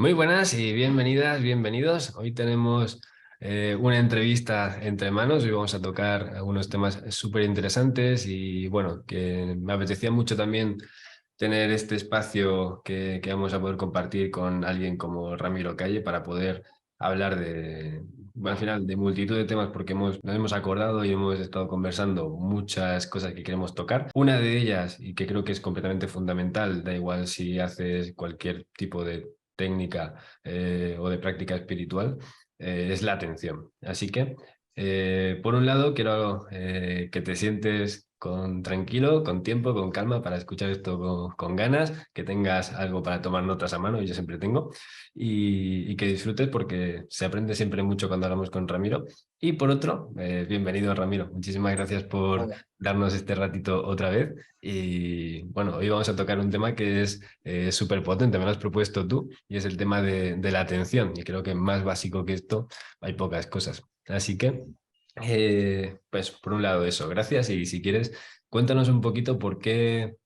Muy buenas y bienvenidas, bienvenidos. Hoy tenemos una entrevista entre manos. Hoy vamos a tocar algunos temas súper interesantes y bueno, que me apetecía mucho también tener este espacio que vamos a poder compartir con alguien como Ramiro Calle para poder hablar de, bueno, al final, de multitud de temas porque nos hemos acordado y hemos estado conversando muchas cosas que queremos tocar. Una de ellas, y que creo que es completamente fundamental, da igual si haces cualquier tipo de técnica o de práctica espiritual, es la atención. Así que, por un lado, quiero que te sientes tranquilo, con tiempo, con calma para escuchar esto con ganas, que tengas algo para tomar notas a mano, yo siempre tengo, y que disfrutes porque se aprende siempre mucho cuando hablamos con Ramiro. Y por otro, bienvenido Ramiro, muchísimas gracias por Hola. darnos este ratito otra vez. Y bueno, hoy vamos a tocar un tema que es súper potente, me lo has propuesto tú, y es el tema de la atención. Y creo que más básico que esto hay pocas cosas. Así que, pues por un lado eso, gracias. Y si quieres, cuéntanos un poquito por qué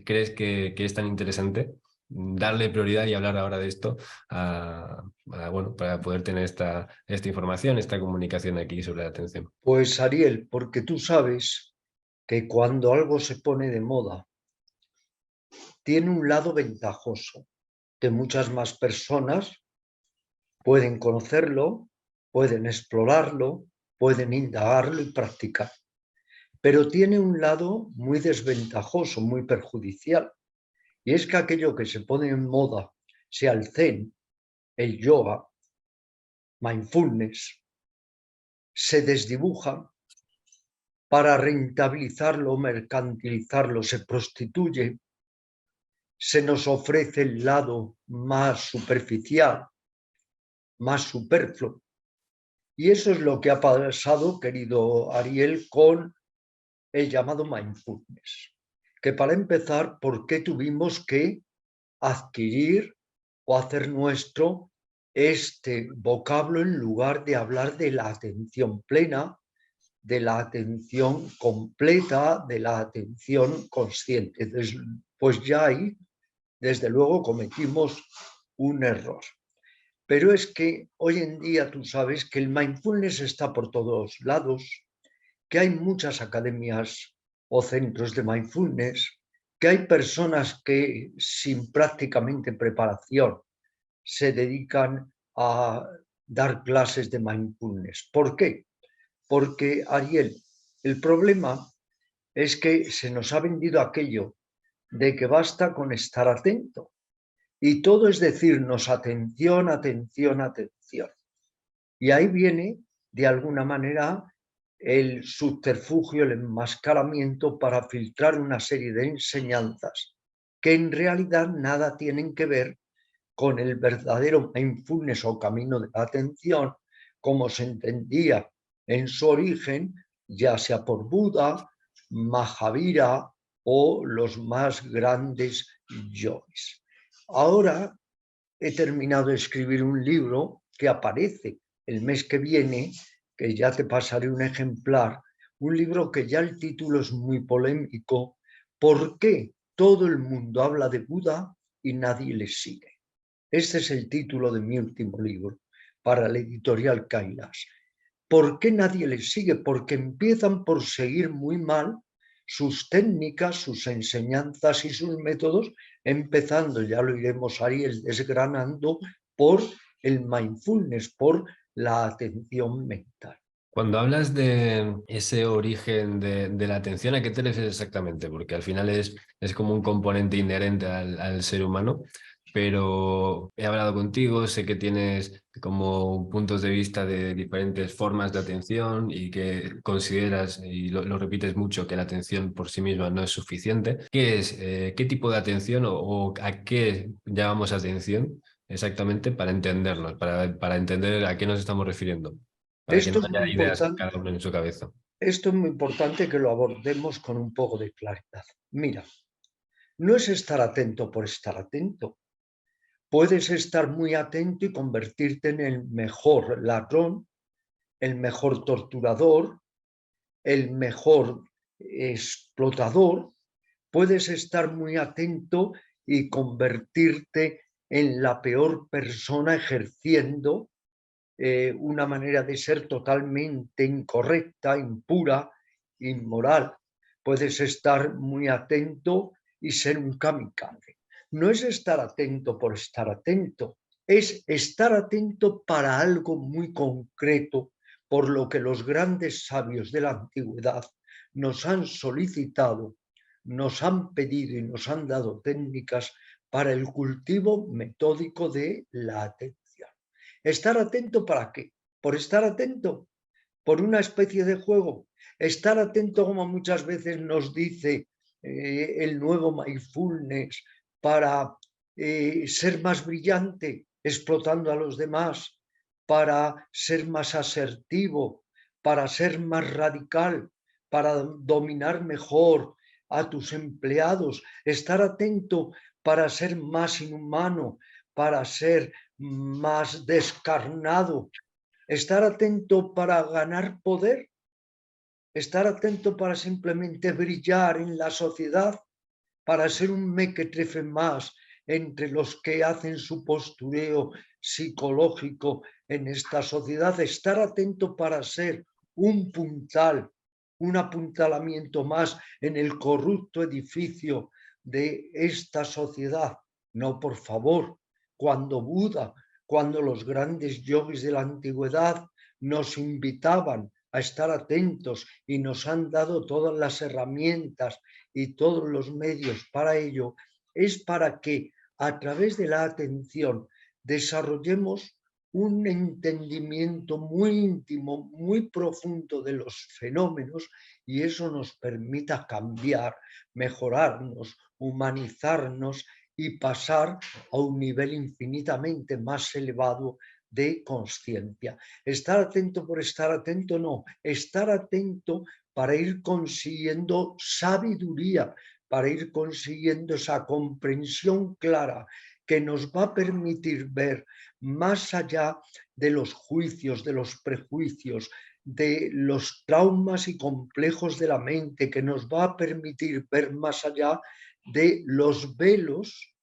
crees que es tan interesante darle prioridad y hablar ahora de esto bueno, para poder tener esta información, esta comunicación aquí sobre la atención. Pues Ariel, porque tú sabes que cuando algo se pone de moda, tiene un lado ventajoso, que muchas más personas pueden conocerlo, pueden explorarlo, pueden indagarlo y practicar. Pero tiene un lado muy desventajoso, muy perjudicial. Y es que aquello que se pone en moda, sea el zen, el yoga, mindfulness, se desdibuja para rentabilizarlo, mercantilizarlo, se prostituye, se nos ofrece el lado más superficial, más superfluo. Y eso es lo que ha pasado, querido Ariel, con el llamado mindfulness. Que para empezar, ¿por qué tuvimos que adquirir o hacer nuestro este vocablo en lugar de hablar de la atención plena, de la atención completa, de la atención consciente? Pues ya ahí, desde luego, cometimos un error. Pero es que hoy en día tú sabes que el mindfulness está por todos lados, que hay muchas academias o centros de mindfulness, que hay personas que sin prácticamente preparación se dedican a dar clases de mindfulness. ¿Por qué? Porque, Ariel, el problema es que se nos ha vendido aquello de que basta con estar atento. Y todo es decirnos atención, atención, atención. Y ahí viene, de alguna manera, el subterfugio, el enmascaramiento para filtrar una serie de enseñanzas que en realidad nada tienen que ver con el verdadero mindfulness o camino de la atención, como se entendía en su origen, ya sea por Buda, Mahavira o los más grandes yogis. Ahora he terminado de escribir un libro que aparece el mes que viene, que ya te pasaré un ejemplar, un libro que ya el título es muy polémico. ¿Por qué todo el mundo habla de Buda y nadie le sigue? Este es el título de mi último libro para la editorial Kailas. ¿Por qué nadie les sigue? Porque empiezan por seguir muy mal sus técnicas, sus enseñanzas y sus métodos, empezando, ya lo iremos ahí desgranando, por el mindfulness, por la atención mental. Cuando hablas de ese origen de la atención, ¿a qué te refieres exactamente? Porque al final es como un componente inherente al ser humano, pero he hablado contigo, sé que tienes como puntos de vista de diferentes formas de atención y que consideras, y lo repites mucho, que la atención por sí misma no es suficiente. ¿Qué es, qué tipo de atención o a qué llamamos atención exactamente para entendernos, para entender a qué nos estamos refiriendo? Para que no Esto es muy haya ideas importante, cada uno en su cabeza. esto es muy importante que lo abordemos con un poco de claridad. Mira, no es estar atento por estar atento. Puedes estar muy atento y convertirte en el mejor ladrón, el mejor torturador, el mejor explotador. Puedes estar muy atento y convertirte en la peor persona ejerciendo una manera de ser totalmente incorrecta, impura, inmoral. Puedes estar muy atento y ser un kamikaze. No es estar atento por estar atento, es estar atento para algo muy concreto, por lo que los grandes sabios de la antigüedad nos han solicitado, nos han pedido y nos han dado técnicas para el cultivo metódico de la atención. ¿Estar atento para qué? ¿Por estar atento? ¿Por una especie de juego? Estar atento, como muchas veces nos dice el nuevo mindfulness, para ser más brillante, explotando a los demás, para ser más asertivo, para ser más radical, para dominar mejor a tus empleados, estar atento para ser más inhumano, para ser más descarnado, estar atento para ganar poder, estar atento para simplemente brillar en la sociedad, para ser un mequetrefe más entre los que hacen su postureo psicológico en esta sociedad, estar atento para ser un puntal, un apuntalamiento más en el corrupto edificio de esta sociedad. No, por favor, cuando Buda, cuando los grandes yogis de la antigüedad nos invitaban a estar atentos y nos han dado todas las herramientas y todos los medios para ello, es para que a través de la atención desarrollemos un entendimiento muy íntimo, muy profundo de los fenómenos, y eso nos permita cambiar, mejorarnos, humanizarnos y pasar a un nivel infinitamente más elevado de conciencia. Estar atento por estar atento, no. Estar atento para ir consiguiendo sabiduría, para ir consiguiendo esa comprensión clara que nos va a permitir ver más allá de los juicios, de los prejuicios, de los traumas y complejos de la mente, que nos va a permitir ver más allá de los velos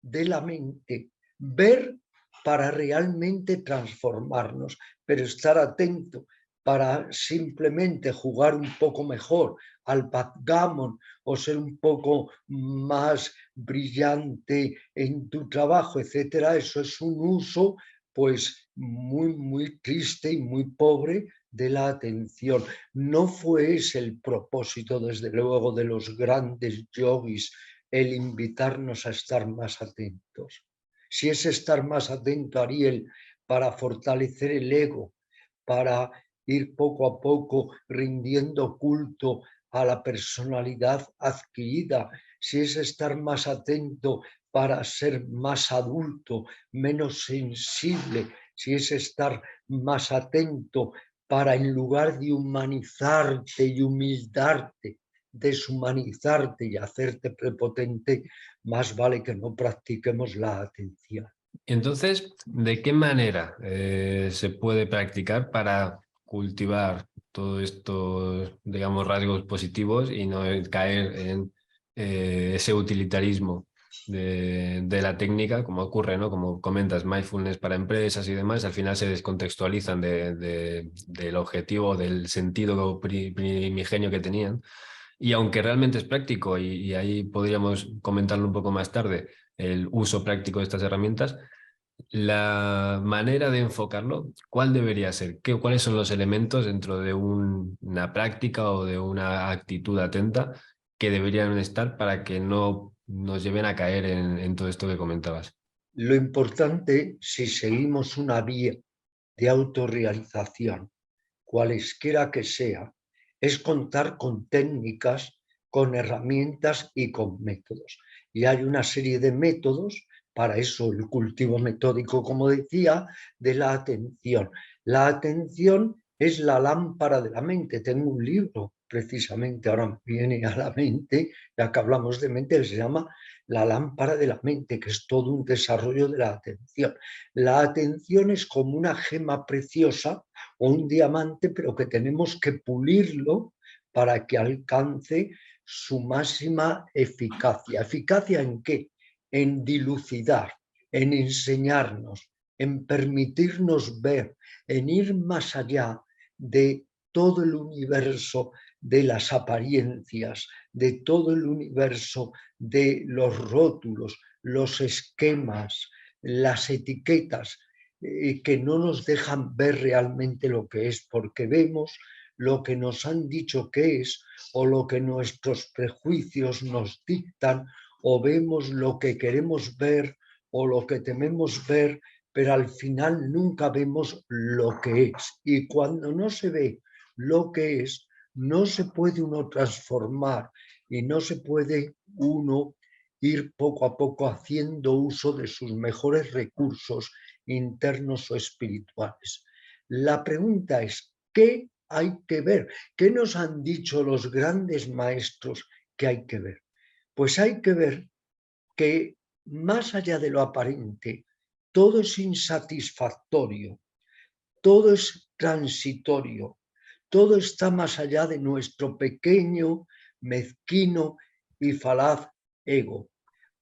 de la mente, ver para realmente transformarnos, pero estar atento para simplemente jugar un poco mejor al backgammon o ser un poco más brillante en tu trabajo, etcétera. Eso es un uso pues muy triste y muy pobre de la atención. No fue ese el propósito, desde luego, de los grandes yogis, el invitarnos a estar más atentos. Si es estar más atento, Ariel, para fortalecer el ego, para ir poco a poco rindiendo culto a la personalidad adquirida, si es estar más atento para ser más adulto, menos sensible, si es estar más atento para, en lugar de humanizarte y humildarte, deshumanizarte y hacerte prepotente, más vale que no practiquemos la atención. Entonces, ¿de qué manera se puede practicar para cultivar todos estos, digamos, rasgos positivos y no caer en ese utilitarismo de la técnica, como ocurre, ¿no? Como comentas, mindfulness para empresas y demás, al final se descontextualizan del objetivo, del sentido primigenio que tenían. Y aunque realmente es práctico, y ahí podríamos comentarlo un poco más tarde, el uso práctico de estas herramientas, la manera de enfocarlo, ¿cuál debería ser? ¿Cuáles son los elementos dentro de una práctica o de una actitud atenta que deberían estar para que no nos lleven a caer en todo esto que comentabas? Lo importante, si seguimos una vía de autorrealización, cualesquiera que sea, es contar con técnicas, con herramientas y con métodos. Y hay una serie de métodos para eso, el cultivo metódico, como decía, de la atención. La atención es la lámpara de la mente. Tengo un libro, precisamente ahora me viene a la mente, ya que hablamos de mente, que se llama La lámpara de la mente, que es todo un desarrollo de la atención. La atención es como una gema preciosa o un diamante, pero que tenemos que pulirlo para que alcance su máxima eficacia. ¿Eficacia en qué? En dilucidar, en enseñarnos, en permitirnos ver, en ir más allá de todo el universo de las apariencias, de todo el universo de los rótulos, los esquemas, las etiquetas, que no nos dejan ver realmente lo que es, porque vemos lo que nos han dicho que es o lo que nuestros prejuicios nos dictan, o vemos lo que queremos ver o lo que tememos ver, pero al final nunca vemos lo que es. Y cuando no se ve lo que es, no se puede uno transformar y no se puede uno ir poco a poco haciendo uso de sus mejores recursos internos o espirituales. La pregunta es, ¿qué hay que ver? ¿Qué nos han dicho los grandes maestros que hay que ver? Pues hay que ver que más allá de lo aparente, todo es insatisfactorio, todo es transitorio, todo está más allá de nuestro pequeño, mezquino y falaz ego.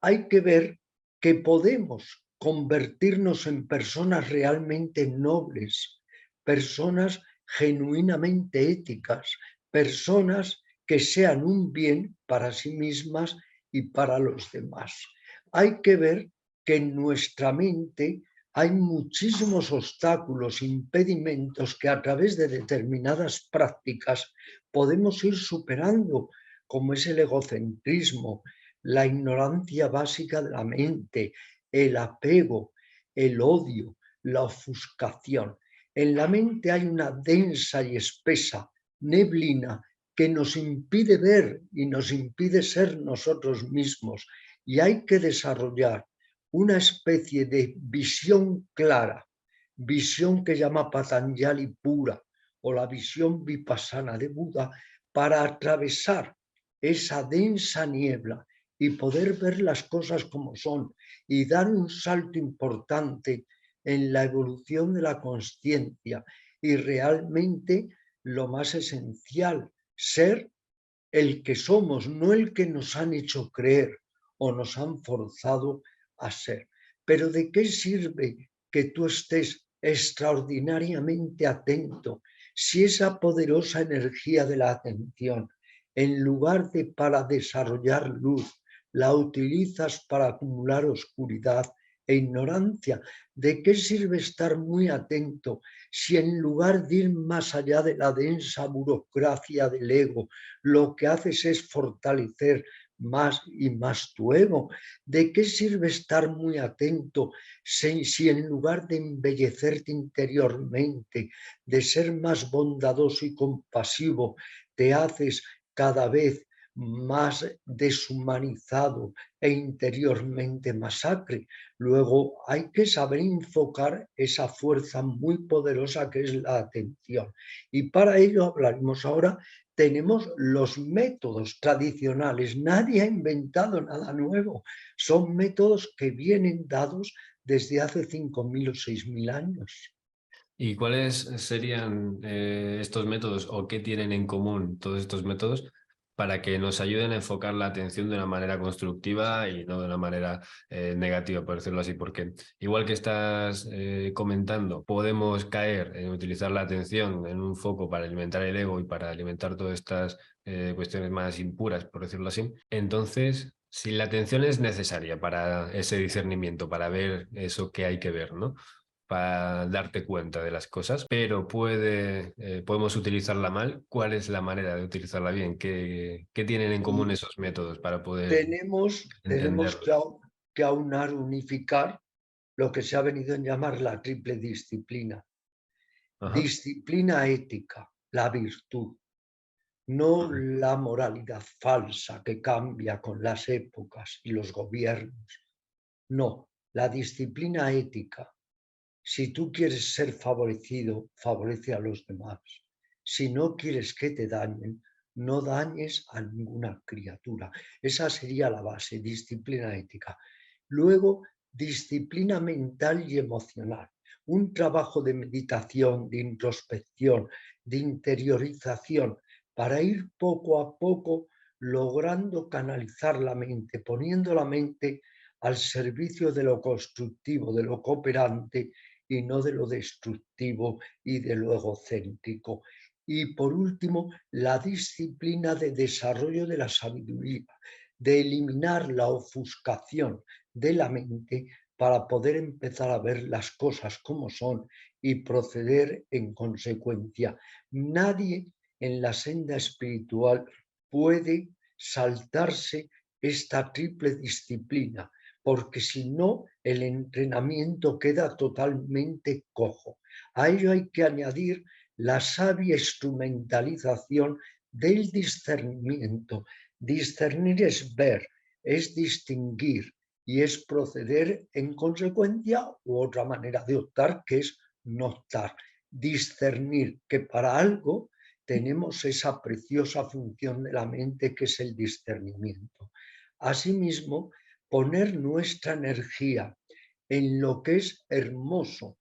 Hay que ver que podemos convertirnos en personas realmente nobles, personas genuinamente éticas, personas que sean un bien para sí mismas y para los demás. Hay que ver que en nuestra mente hay muchísimos obstáculos, impedimentos que a través de determinadas prácticas podemos ir superando, como es el egocentrismo, la ignorancia básica de la mente, el apego, el odio, la ofuscación. En la mente hay una densa y espesa neblina que nos impide ver y nos impide ser nosotros mismos, y hay que desarrollar una especie de visión clara, visión que llama Patanjali pura o la visión vipassana de Buda, para atravesar esa densa niebla y poder ver las cosas como son y dar un salto importante en la evolución de la consciencia y realmente lo más esencial, ser el que somos, no el que nos han hecho creer o nos han forzado a ser. Pero ¿de qué sirve que tú estés extraordinariamente atento si esa poderosa energía de la atención, en lugar de para desarrollar luz, la utilizas para acumular oscuridad e ignorancia? ¿De qué sirve estar muy atento si en lugar de ir más allá de la densa burocracia del ego, lo que haces es fortalecer más y más tu ego? ¿De qué sirve estar muy atento si en lugar de embellecerte interiormente, de ser más bondadoso y compasivo, te haces cada vez más deshumanizado e interiormente masacre? Luego hay que saber enfocar esa fuerza muy poderosa que es la atención. Y para ello hablaremos ahora. Tenemos los métodos tradicionales, nadie ha inventado nada nuevo, son métodos que vienen dados desde hace 5.000 o 6.000 años. ¿Y cuáles serían estos métodos o qué tienen en común todos estos métodos para que nos ayuden a enfocar la atención de una manera constructiva y no de una manera negativa, por decirlo así? Porque igual que estás comentando, podemos caer en utilizar la atención en un foco para alimentar el ego y para alimentar todas estas cuestiones más impuras, por decirlo así. Entonces, si la atención es necesaria para ese discernimiento, para ver eso que hay que ver, ¿no? Para darte cuenta de las cosas, pero podemos utilizarla mal. ¿Cuál es la manera de utilizarla bien? ¿Qué tienen en común Y esos métodos para poder tenemos entenderlos? que aunar, unificar lo que se ha venido a llamar la triple disciplina. Ajá. Disciplina ética, la virtud, no la moralidad falsa que cambia con las épocas y los gobiernos. No, la disciplina ética. Si tú quieres ser favorecido, favorece a los demás. Si no quieres que te dañen, no dañes a ninguna criatura. Esa sería la base, disciplina ética. Luego, disciplina mental y emocional. Un trabajo de meditación, de introspección, de interiorización, para ir poco a poco logrando canalizar la mente, poniendo la mente al servicio de lo constructivo, de lo cooperante y no de lo destructivo y de lo egocéntrico. Y por último, la disciplina de desarrollo de la sabiduría, de eliminar la ofuscación de la mente para poder empezar a ver las cosas como son y proceder en consecuencia. Nadie en la senda espiritual puede saltarse esta triple disciplina, porque si no, el entrenamiento queda totalmente cojo. A ello hay que añadir la sabia instrumentalización del discernimiento. Discernir es ver, es distinguir y es proceder en consecuencia, u otra manera de optar, que es no optar. Discernir que para algo tenemos esa preciosa función de la mente que es el discernimiento. Asimismo, poner nuestra energía en lo que es hermoso,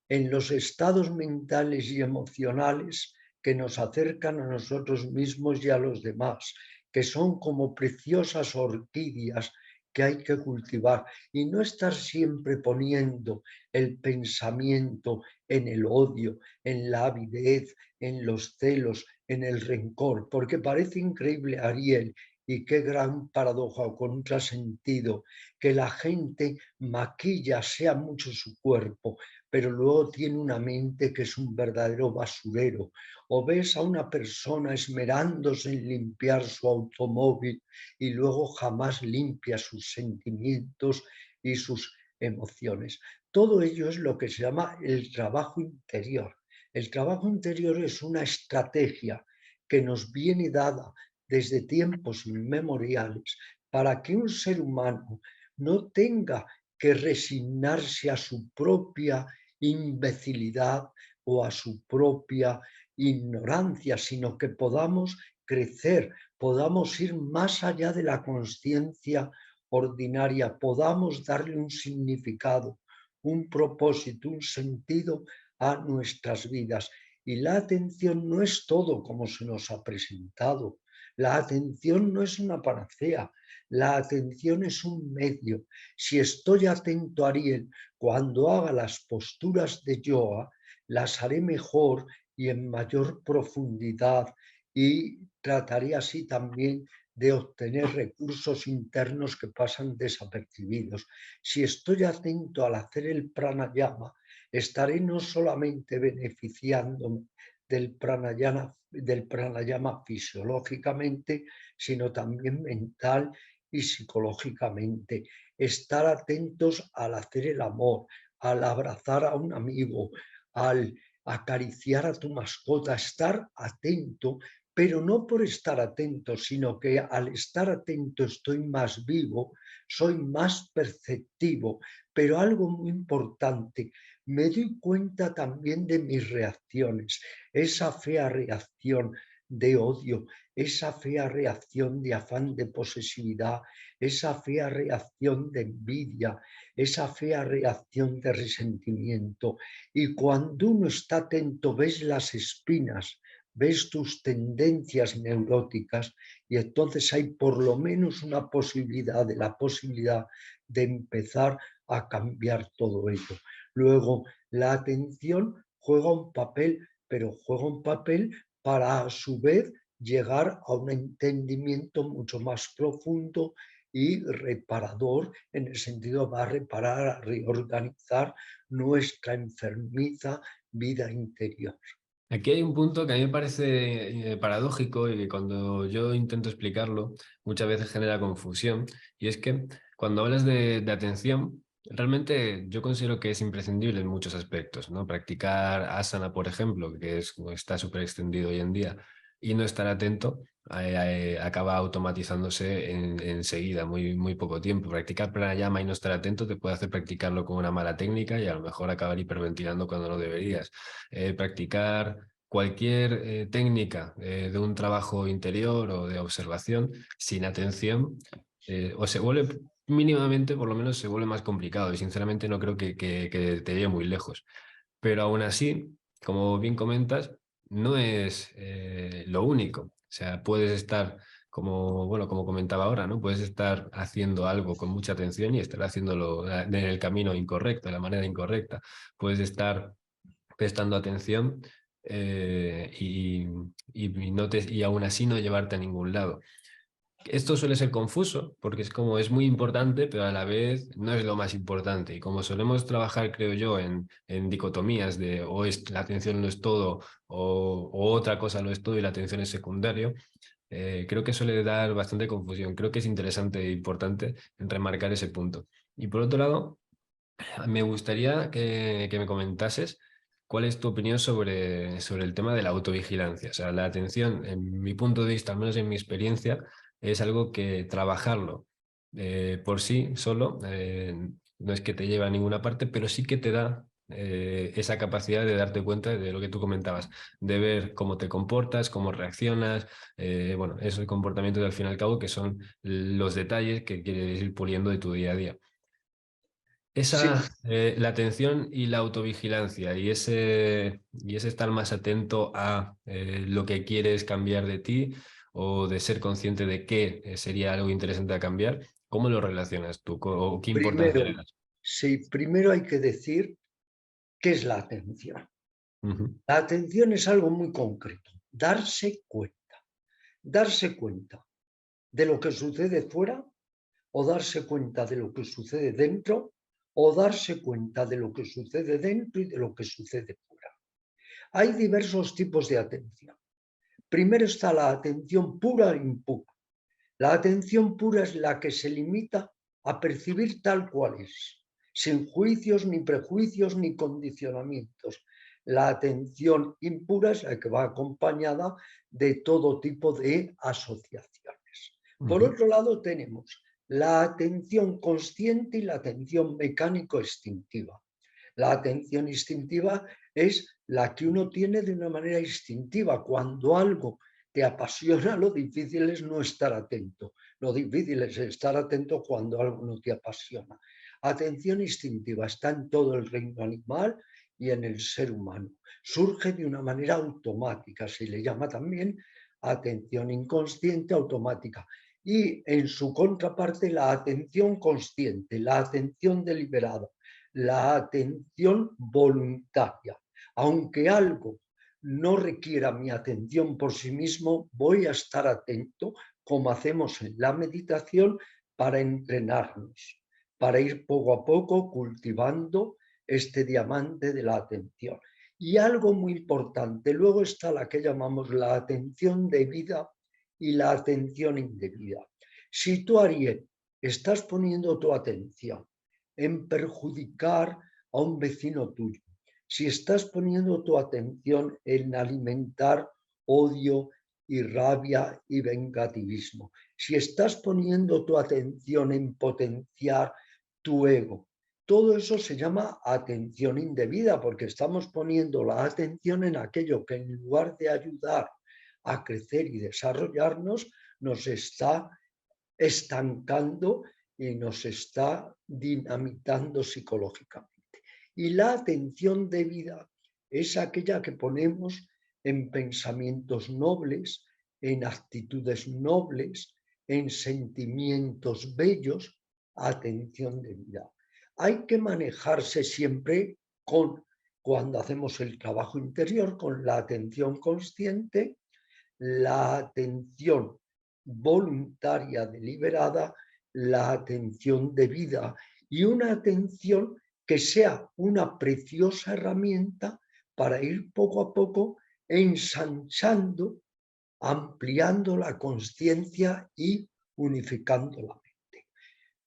en los estados mentales y emocionales que nos acercan a nosotros mismos y a los demás, que son como preciosas orquídeas que hay que cultivar y no estar siempre poniendo el pensamiento en el odio, en la avidez, en los celos, en el rencor, porque parece increíble, Ariel, y qué gran paradoja o contrasentido, que la gente maquilla, sea mucho su cuerpo, pero luego tiene una mente que es un verdadero basurero. O ves a una persona esmerándose en limpiar su automóvil y luego jamás limpia sus sentimientos y sus emociones. Todo ello es lo que se llama el trabajo interior. El trabajo interior es una estrategia que nos viene dada desde tiempos inmemoriales para que un ser humano no tenga que resignarse a su propia imbecilidad o a su propia ignorancia, sino que podamos crecer, podamos ir más allá de la conciencia ordinaria, podamos darle un significado, un propósito, un sentido a nuestras vidas. Y la atención no es todo como se nos ha presentado. La atención no es una panacea. La atención es un medio. Si estoy atento, Ariel, cuando haga las posturas de yoga, las haré mejor y en mayor profundidad y trataré así también de obtener recursos internos que pasan desapercibidos. Si estoy atento al hacer el pranayama, estaré no solamente beneficiándome del pranayama fisiológicamente, sino también mental y psicológicamente. Estar atentos al hacer el amor, al abrazar a un amigo, al acariciar a tu mascota, estar atento, pero no por estar atento, sino que al estar atento estoy más vivo, soy más perceptivo, pero algo muy importante, me doy cuenta también de mis reacciones, esa fea reacción de odio, esa fea reacción de afán de posesividad, esa fea reacción de envidia, esa fea reacción de resentimiento. Y cuando uno está atento, ves las espinas, ves tus tendencias neuróticas y entonces hay por lo menos una posibilidad de la posibilidad de empezar a cambiar todo ello. Luego, la atención juega un papel, pero juega un papel para a su vez llegar a un entendimiento mucho más profundo y reparador, en el sentido va a reparar, a reorganizar nuestra enfermiza vida interior. Aquí hay un punto que a mí me parece paradójico y que cuando yo intento explicarlo muchas veces genera confusión, y es que cuando hablas de atención, realmente yo considero que es imprescindible en muchos aspectos, ¿no? Practicar asana, por ejemplo, que está súper extendido hoy en día, y no estar atento acaba automatizándose enseguida, muy poco tiempo. Practicar pranayama y no estar atento te puede hacer practicarlo con una mala técnica y a lo mejor acabar hiperventilando cuando no deberías. Practicar cualquier técnica de un trabajo interior o de observación sin atención, o se vuelve mínimamente, por lo menos se vuelve más complicado, y sinceramente no creo que te lleve muy lejos. Pero aún así, como bien comentas, no es lo único. O sea, puedes estar bueno, como comentaba ahora, ¿no? Puedes estar haciendo algo con mucha atención y estar haciéndolo en el camino incorrecto, de la manera incorrecta. Puedes estar prestando atención y aún así no llevarte a ningún lado. Esto suele ser confuso porque es muy importante, pero a la vez no es lo más importante. Y como solemos trabajar, creo yo, en dicotomías de la atención lo es todo o otra cosa lo es todo y la atención es secundario, creo que suele dar bastante confusión. Creo que es interesante e importante remarcar ese punto. Y por otro lado, me gustaría que me comentases cuál es tu opinión sobre el tema de la autovigilancia. O sea, la atención, en mi punto de vista, al menos en mi experiencia, es algo que trabajarlo por sí solo no es que te lleve a ninguna parte, pero sí que te da esa capacidad de darte cuenta de lo que tú comentabas, de ver cómo te comportas, cómo reaccionas, bueno, esos comportamientos al fin y al cabo que son los detalles que quieres ir puliendo de tu día a día. Sí, La atención y la autovigilancia y ese estar más atento a lo que quieres cambiar de ti o de ser consciente de qué sería algo interesante a cambiar, ¿cómo lo relacionas tú? ¿O qué importancia le primero, das? sí, primero hay que decir qué es la atención. Ujú, La atención es algo muy concreto, darse cuenta de lo que sucede fuera o darse cuenta de lo que sucede dentro o darse cuenta de lo que sucede dentro y de lo que sucede fuera. Hay diversos tipos de atención. Primero está la atención pura e impura. La atención pura es la que se limita a percibir tal cual es, sin juicios, ni prejuicios, ni condicionamientos. La atención impura es la que va acompañada de todo tipo de asociaciones. Por ujú, otro lado, tenemos la atención consciente y la atención mecánico-instintiva. La atención instintiva es la que uno tiene de una manera instintiva. Cuando algo te apasiona, lo difícil es no estar atento. Lo difícil es estar atento cuando algo no te apasiona. Atención instintiva está en todo el reino animal y en el ser humano. Surge de una manera automática, se le llama también atención inconsciente automática. Y en su contraparte la atención consciente, la atención deliberada, la atención voluntaria. Aunque algo no requiera mi atención por sí mismo, voy a estar atento, como hacemos en la meditación, para entrenarnos, para ir poco a poco cultivando este diamante de la atención. Y algo muy importante, luego está la que llamamos la atención debida y la atención indebida. Si tú, Ariel, estás poniendo tu atención en perjudicar a un vecino tuyo, si estás poniendo tu atención en alimentar odio y rabia y vengativismo, si estás poniendo tu atención en potenciar tu ego, todo eso se llama atención indebida porque estamos poniendo la atención en aquello que en lugar de ayudar a crecer y desarrollarnos, nos está estancando y nos está dinamitando psicológicamente. Y la atención debida es aquella que ponemos en pensamientos nobles, en actitudes nobles, en sentimientos bellos, atención debida. Hay que manejarse siempre cuando hacemos el trabajo interior, con la atención consciente, la atención voluntaria deliberada, la atención debida y una atención que sea una preciosa herramienta para ir poco a poco ensanchando, ampliando la conciencia y unificando la mente.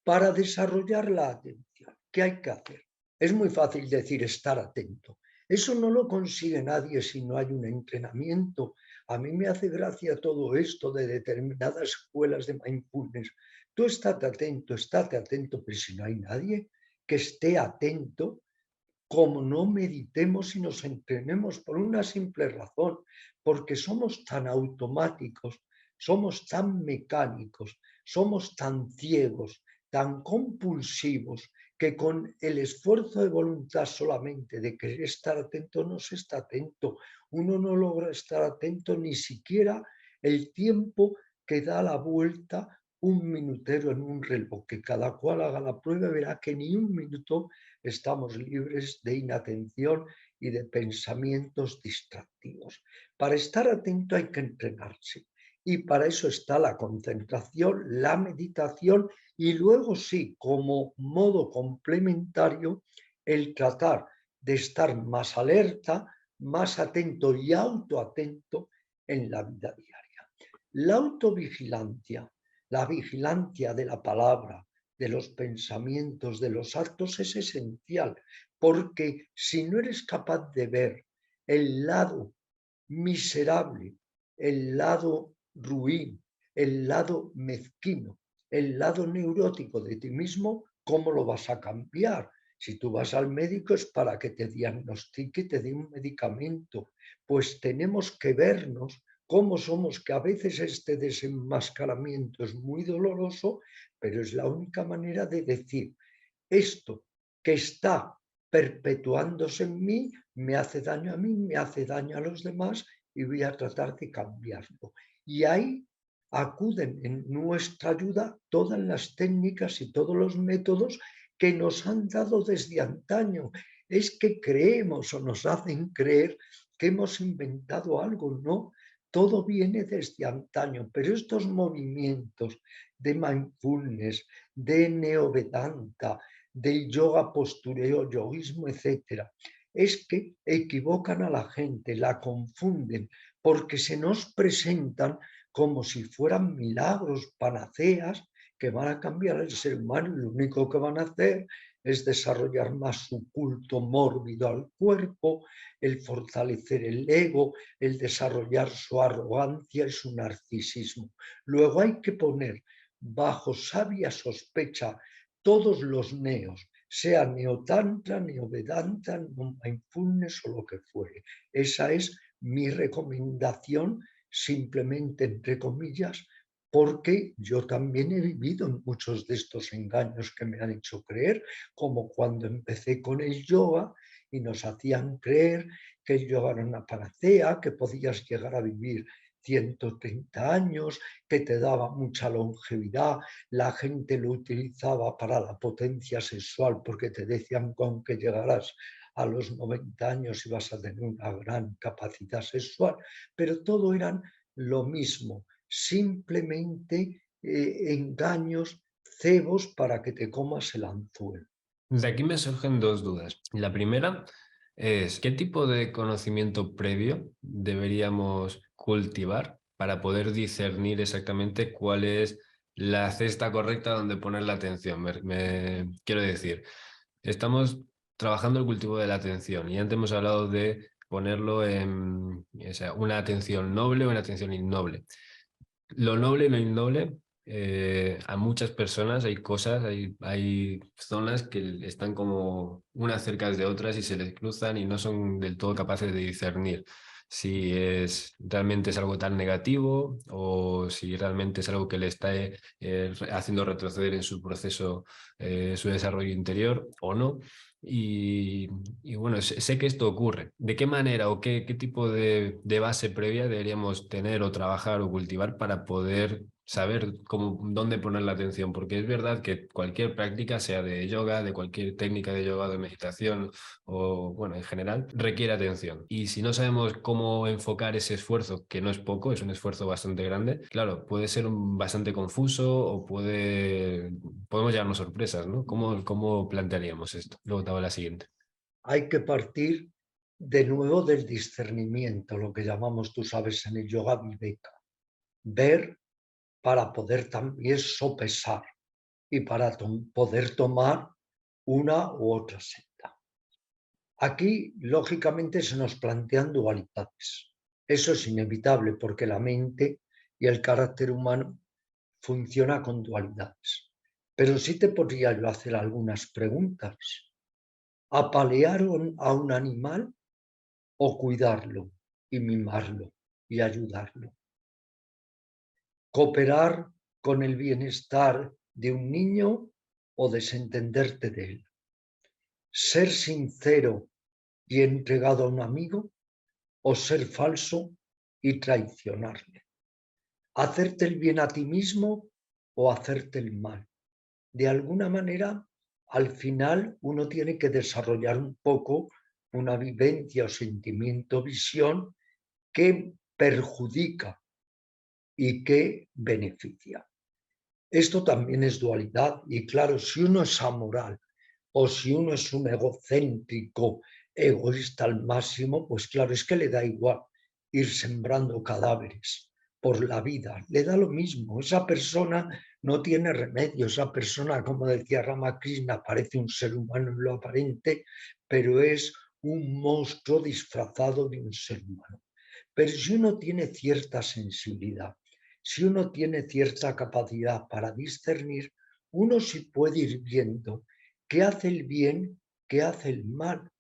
Para desarrollar la atención, ¿qué hay que hacer? Es muy fácil decir estar atento. Eso no lo consigue nadie si no hay un entrenamiento. A mí me hace gracia todo esto de determinadas escuelas de mindfulness. Tú estate atento, pero si no hay nadie que esté atento, como no meditemos y nos entrenemos por una simple razón, porque somos tan automáticos, somos tan mecánicos, somos tan ciegos, tan compulsivos, que con el esfuerzo de voluntad solamente de querer estar atento no se está atento. Uno no logra estar atento ni siquiera el tiempo que da la vuelta un minutero en un reloj, que cada cual haga la prueba y verá que ni un minuto estamos libres de inatención y de pensamientos distractivos. Para estar atento hay que entrenarse y para eso está la concentración, la meditación y luego sí, como modo complementario, el tratar de estar más alerta, más atento y autoatento en la vida diaria. La autovigilancia, la vigilancia de la palabra, de los pensamientos, de los actos es esencial, porque si no eres capaz de ver el lado miserable, el lado ruin, el lado mezquino, el lado neurótico de ti mismo, ¿cómo lo vas a cambiar? Si tú vas al médico es para que te diagnostique, te dé un medicamento. Pues tenemos que vernos cómo somos, que a veces este desenmascaramiento es muy doloroso, pero es la única manera de decir, esto que está perpetuándose en mí me hace daño a mí, me hace daño a los demás y voy a tratar de cambiarlo. Y ahí acuden en nuestra ayuda todas las técnicas y todos los métodos que nos han dado desde antaño. Es que creemos o nos hacen creer que hemos inventado algo, no. Todo viene desde antaño, pero estos movimientos de mindfulness, de neovedanta, del yoga postureo, yoguismo, etcétera, es que equivocan a la gente, la confunden, porque se nos presentan como si fueran milagros, panaceas que van a cambiar al ser humano y lo único que van a hacer es desarrollar más su culto mórbido al cuerpo, el fortalecer el ego, el desarrollar su arrogancia y su narcisismo. Luego hay que poner bajo sabia sospecha todos los neos, sea neotantra, neovedanta, mindfulness o lo que fuere. Esa es mi recomendación, simplemente entre comillas, porque yo también he vivido en muchos de estos engaños que me han hecho creer, como cuando empecé con el yoga y nos hacían creer que el yoga era una panacea, que podías llegar a vivir 130 años, que te daba mucha longevidad, la gente lo utilizaba para la potencia sexual porque te decían que aunque llegaras a los 90 años ibas a tener una gran capacidad sexual, pero todo eran lo mismo, simplemente engaños, cebos para que te comas el anzuelo. De aquí me surgen dos dudas. La primera es, ¿qué tipo de conocimiento previo deberíamos cultivar para poder discernir exactamente cuál es la cesta correcta donde poner la atención? Quiero decir, estamos trabajando el cultivo de la atención y antes hemos hablado de ponerlo en, o sea, una atención noble o una atención innoble. Lo noble y lo innoble, a muchas personas hay cosas, hay zonas que están como unas cerca de otras y se les cruzan y no son del todo capaces de discernir si realmente es algo tan negativo o si realmente es algo que le está haciendo retroceder en su proceso, su desarrollo interior o no. Y bueno, sé que esto ocurre. ¿De qué manera o qué tipo de base previa deberíamos tener o trabajar o cultivar para poder saber dónde poner la atención? Porque es verdad que cualquier práctica, sea de yoga, de cualquier técnica de yoga, de meditación o, bueno, en general, requiere atención. Y si no sabemos cómo enfocar ese esfuerzo, que no es poco, es un esfuerzo bastante grande, claro, puede ser bastante confuso o podemos llevarnos sorpresas, ¿no? ¿Cómo plantearíamos esto? Luego te hago la siguiente. Hay que partir de nuevo del discernimiento, lo que llamamos, tú sabes, en el yoga viveka. Ver para poder también sopesar y para poder tomar una u otra senda. Aquí, lógicamente, se nos plantean dualidades. Eso es inevitable porque la mente y el carácter humano funciona con dualidades. Pero sí te podría yo hacer algunas preguntas. ¿Apalear a un animal o cuidarlo y mimarlo y ayudarlo? ¿Cooperar con el bienestar de un niño o desentenderte de él? ¿Ser sincero y entregado a un amigo o ser falso y traicionarle? hacerte el bien a ti mismo o hacerte el mal. De alguna manera, al final uno tiene que desarrollar un poco una vivencia o sentimiento, visión que perjudica y que beneficia. Esto también es dualidad y claro, si uno es amoral o si uno es un egocéntrico, egoísta al máximo, pues claro, es que le da igual ir sembrando cadáveres por la vida, le da lo mismo. Esa persona no tiene remedio, esa persona, como decía Ramakrishna, parece un ser humano en lo aparente, pero es un monstruo disfrazado de un ser humano. Pero si uno tiene cierta sensibilidad, si uno tiene cierta capacidad para discernir, uno sí puede ir viendo qué hace el bien, qué hace el mal,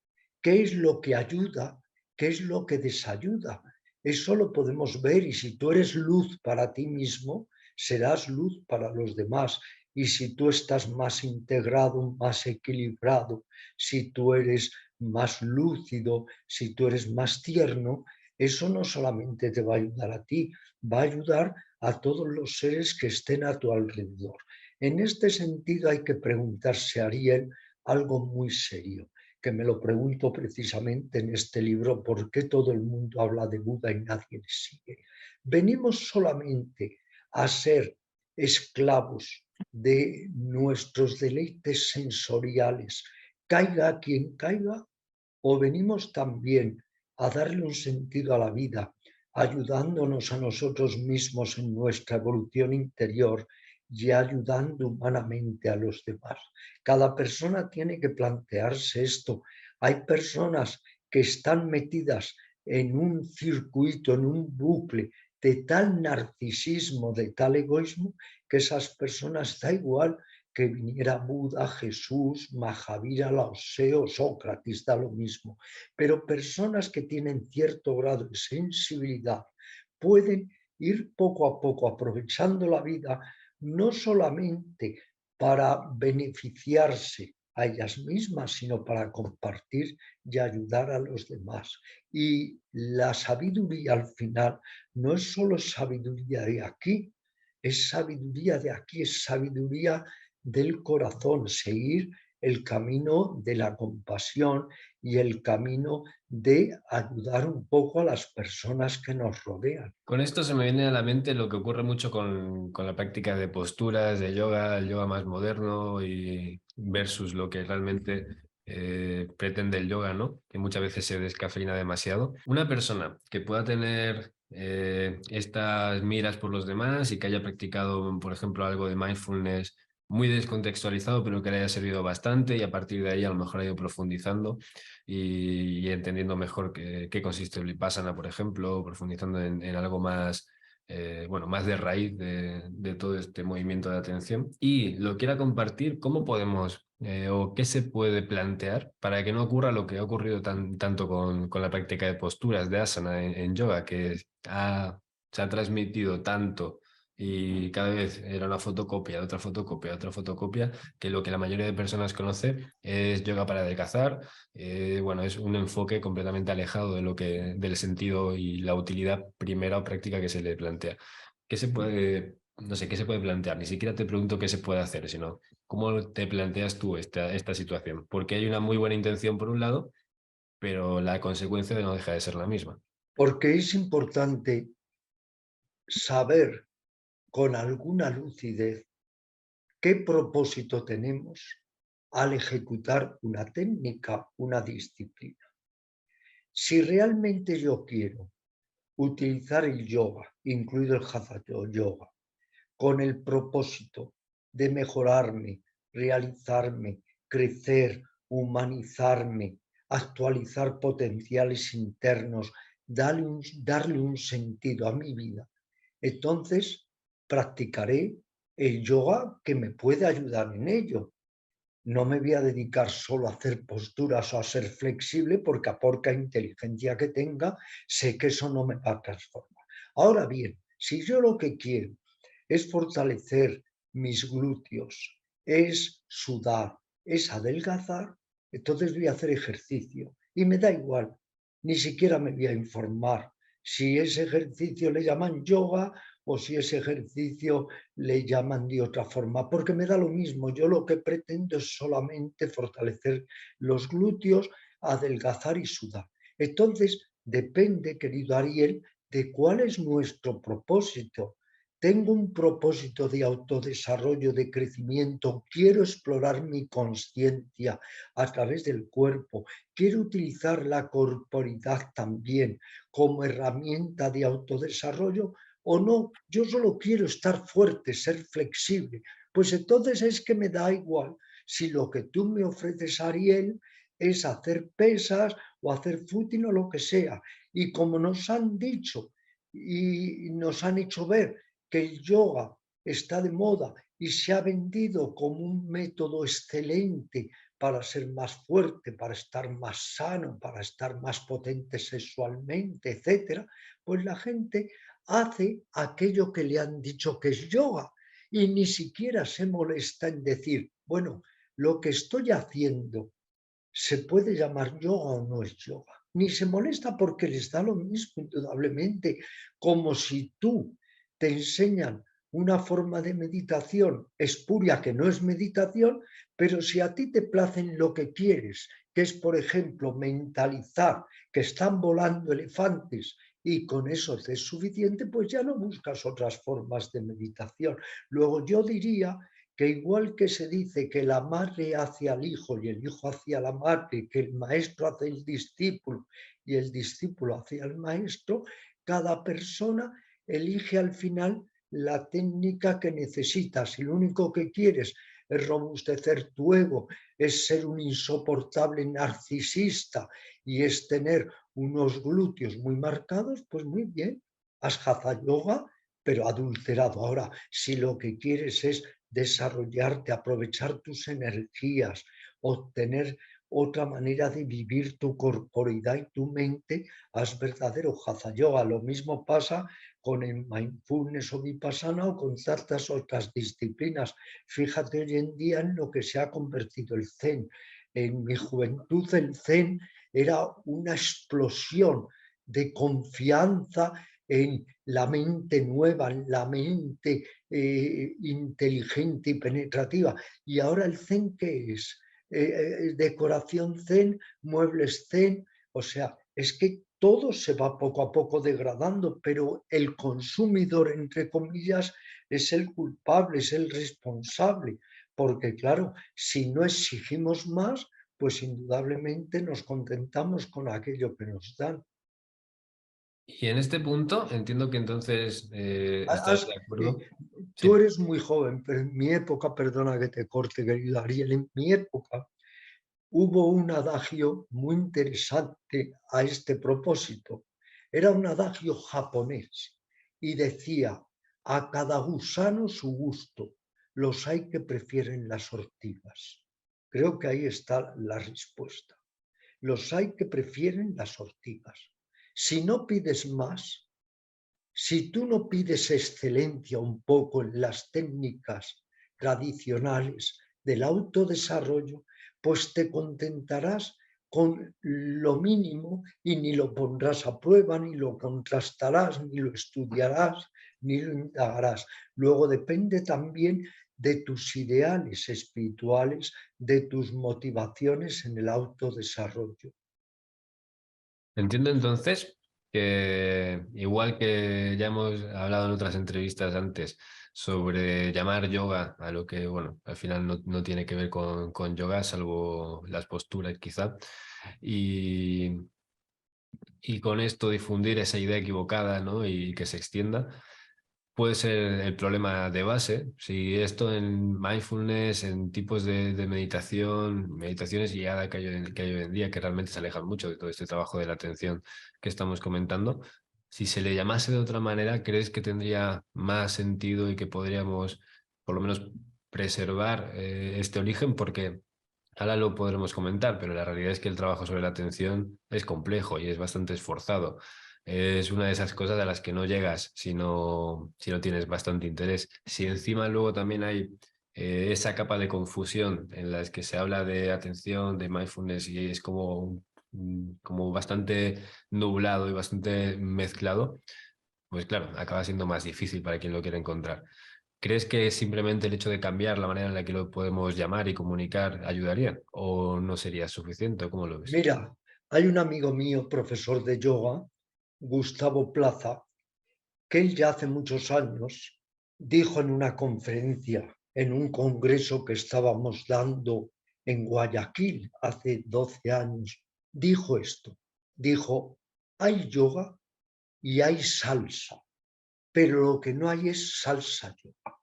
qué es lo que ayuda, qué es lo que desayuda. Eso lo podemos ver y si tú eres luz para ti mismo, serás luz para los demás. Y si tú estás más integrado, más equilibrado, si tú eres más lúcido, si tú eres más tierno, eso no solamente te va a ayudar a ti, va a ayudar a todos los seres que estén a tu alrededor. En este sentido hay que preguntarse, Ariel, algo muy serio, que me lo pregunto precisamente en este libro, ¿por qué todo el mundo habla de Buda y nadie le sigue? ¿Venimos solamente a ser esclavos de nuestros deleites sensoriales, caiga quien caiga? ¿O venimos también a darle un sentido a la vida, ayudándonos a nosotros mismos en nuestra evolución interior y ayudando humanamente a los demás? Cada persona tiene que plantearse esto. Hay personas que están metidas en un circuito, en un bucle de tal narcisismo, de tal egoísmo, que esas personas da igual que viniera Buda, Jesús, Mahavira, Lao Tse o Sócrates, da lo mismo. Pero personas que tienen cierto grado de sensibilidad pueden ir poco a poco aprovechando la vida, no solamente para beneficiarse a ellas mismas, sino para compartir y ayudar a los demás. Y la sabiduría al final no es solo sabiduría de aquí, es sabiduría de aquí, es sabiduría del corazón, seguir el camino de la compasión y el camino de ayudar un poco a las personas que nos rodean. Con esto se me viene a la mente lo que ocurre mucho con la práctica de posturas, de yoga, el yoga más moderno y versus lo que realmente pretende el yoga, ¿no? Que muchas veces se descafeína demasiado. Una persona que pueda tener estas miras por los demás y que haya practicado, por ejemplo, algo de mindfulness muy descontextualizado, pero que le haya servido bastante y a partir de ahí a lo mejor ha ido profundizando y entendiendo mejor qué consiste el Vipassana, por ejemplo, profundizando en algo más, bueno, más de raíz de todo este movimiento de atención. Y lo quiera compartir, ¿cómo podemos o qué se puede plantear para que no ocurra lo que ha ocurrido tanto con la práctica de posturas de asana en yoga, que se ha transmitido tanto y cada vez era una fotocopia, otra fotocopia, otra fotocopia, que lo que la mayoría de personas conoce es yoga para adelgazar. Bueno, es un enfoque completamente alejado de del sentido y la utilidad primera o práctica que se le plantea. ¿Qué se puede, no sé, qué se puede plantear? Ni siquiera te pregunto qué se puede hacer, sino cómo te planteas tú esta situación. Porque hay una muy buena intención por un lado, pero la consecuencia no deja de ser la misma. Porque es importante saber con alguna lucidez qué propósito tenemos al ejecutar una técnica, una disciplina. Si realmente yo quiero utilizar el yoga, incluido el hatha yoga, con el propósito de mejorarme, realizarme, crecer, humanizarme, actualizar potenciales internos, darle un sentido a mi vida, entonces practicaré el yoga que me puede ayudar en ello. No me voy a dedicar solo a hacer posturas o a ser flexible porque a poca inteligencia que tenga, sé que eso no me va a transformar. Ahora bien, si yo lo que quiero es fortalecer mis glúteos, es sudar, es adelgazar, entonces voy a hacer ejercicio y me da igual, ni siquiera me voy a informar si ese ejercicio le llaman yoga o si ese ejercicio le llaman de otra forma, porque me da lo mismo. Yo lo que pretendo es solamente fortalecer los glúteos, adelgazar y sudar. Entonces, depende, querido Ariel, de cuál es nuestro propósito. Tengo un propósito de autodesarrollo, de crecimiento, quiero explorar mi consciencia a través del cuerpo, quiero utilizar la corporidad también como herramienta de autodesarrollo o no, yo solo quiero estar fuerte, ser flexible. Pues entonces es que me da igual si lo que tú me ofreces, Ariel, es hacer pesas o hacer footing o lo que sea. Y como nos han dicho y nos han hecho ver que el yoga está de moda y se ha vendido como un método excelente para ser más fuerte, para estar más sano, para estar más potente sexualmente, etcétera, pues la gente hace aquello que le han dicho que es yoga y ni siquiera se molesta en decir, bueno, lo que estoy haciendo se puede llamar yoga o no es yoga. Ni se molesta porque les da lo mismo, indudablemente, como si tú te enseñan una forma de meditación espuria que no es meditación, pero si a ti te placen lo que quieres, que es, por ejemplo, mentalizar que están volando elefantes y con eso te es suficiente, pues ya no buscas otras formas de meditación. Luego yo diría que igual que se dice que la madre hacia el hijo y el hijo hacia la madre, que el maestro hacia el discípulo y el discípulo hacia el maestro, cada persona elige al final la técnica que necesitas. Si lo único que quieres es robustecer tu ego, es ser un insoportable narcisista y es tener unos glúteos muy marcados, pues muy bien, haz hatha yoga, pero adulterado. Ahora, si lo que quieres es desarrollarte, aprovechar tus energías, obtener otra manera de vivir tu corporidad y tu mente, haz verdadero hatha yoga. Lo mismo pasa con el mindfulness o vipassana o con tantas otras disciplinas. Fíjate hoy en día en lo que se ha convertido el zen. En mi juventud el zen era una explosión de confianza en la mente nueva, en la mente inteligente y penetrativa. Y ahora el zen, ¿qué es? Decoración zen, muebles zen, o sea, es que todo se va poco a poco degradando, pero el consumidor, entre comillas, es el culpable, es el responsable, porque claro, si no exigimos más, pues indudablemente nos contentamos con aquello que nos dan. Y en este punto entiendo que entonces estarás de acuerdo. Tú Sí. eres muy joven, pero en mi época, perdona que te corte, querido Ariel, en mi época hubo un adagio muy interesante a este propósito. Era un adagio japonés y decía, a cada gusano su gusto, los hay que prefieren las ortigas. Creo que ahí está la respuesta. Los hay que prefieren las ortigas. Si no pides más, si tú no pides excelencia un poco en las técnicas tradicionales del autodesarrollo, pues te contentarás con lo mínimo y ni lo pondrás a prueba, ni lo contrastarás, ni lo estudiarás, ni lo indagarás. Luego depende también de tus ideales espirituales, de tus motivaciones en el autodesarrollo. Entiendo entonces que, igual que ya hemos hablado en otras entrevistas antes sobre llamar yoga a lo que, bueno, al final no tiene que ver con yoga, salvo las posturas quizá, y, y con esto difundir esa idea equivocada, ¿no? Y que se extienda. Puede ser el problema de base. Si esto en mindfulness, en tipos de meditación, meditaciones guiadas que hay hoy en día, que realmente se alejan mucho de todo este trabajo de la atención que estamos comentando, si se le llamase de otra manera, ¿crees que tendría más sentido y que podríamos, por lo menos, preservar este origen? Porque ahora lo podremos comentar, pero la realidad es que el trabajo sobre la atención es complejo y es bastante esforzado. Es una de esas cosas a las que no llegas si no tienes bastante interés. Si encima luego también hay esa capa de confusión en la que se habla de atención, de mindfulness y es como como bastante nublado y bastante mezclado, pues claro, acaba siendo más difícil para quien lo quiere encontrar. ¿Crees que simplemente el hecho de cambiar la manera en la que lo podemos llamar y comunicar ayudaría? ¿O no sería suficiente? ¿Cómo lo ves? Mira, hay un amigo mío, profesor de yoga, Gustavo Plaza, que él ya hace muchos años dijo en una conferencia, en un congreso que estábamos dando en Guayaquil hace 12 años, dijo esto, dijo, hay yoga y hay salsa, pero lo que no hay es salsa yoga.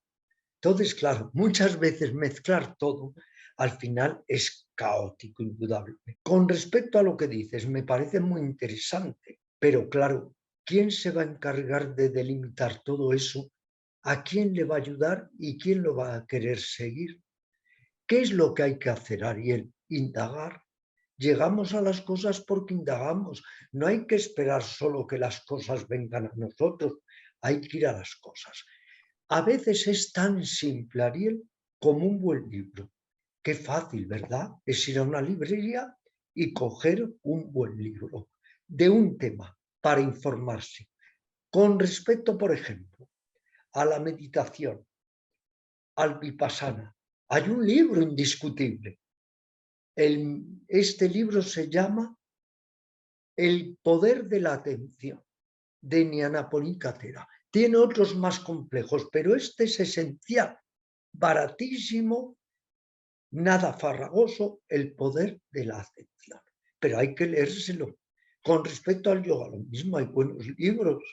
Entonces, claro, muchas veces mezclar todo al final es caótico, indudable. Con respecto a lo que dices, me parece muy interesante, pero claro, ¿quién se va a encargar de delimitar todo eso? ¿A quién le va a ayudar y quién lo va a querer seguir? ¿Qué es lo que hay que hacer, Ariel? Indagar. Llegamos a las cosas porque indagamos. No hay que esperar solo que las cosas vengan a nosotros, hay que ir a las cosas. A veces es tan simple, Ariel, como un buen libro. Qué fácil, ¿verdad? Es ir a una librería y coger un buen libro de un tema para informarse. Con respecto, por ejemplo, a la meditación, al vipassana, hay un libro indiscutible. Este libro se llama El poder de la atención, de Nyanaponika Thera. Tiene otros más complejos, pero este es esencial, baratísimo, nada farragoso, el poder de la atención. Pero hay que leérselo. Con respecto al yoga, lo mismo, hay buenos libros.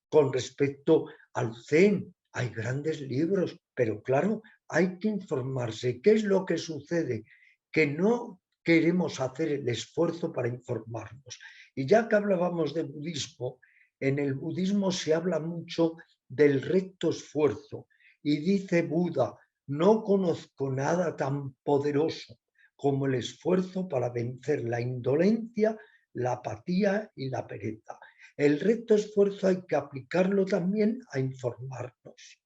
Con respecto al zen, hay grandes libros, pero claro, hay que informarse. ¿Qué es lo que sucede? Que no queremos hacer el esfuerzo para informarnos. Y ya que hablábamos de budismo, en el budismo se habla mucho del recto esfuerzo. Y dice Buda, no conozco nada tan poderoso como el esfuerzo para vencer la indolencia, la apatía y la pereza. El recto esfuerzo hay que aplicarlo también a informarnos.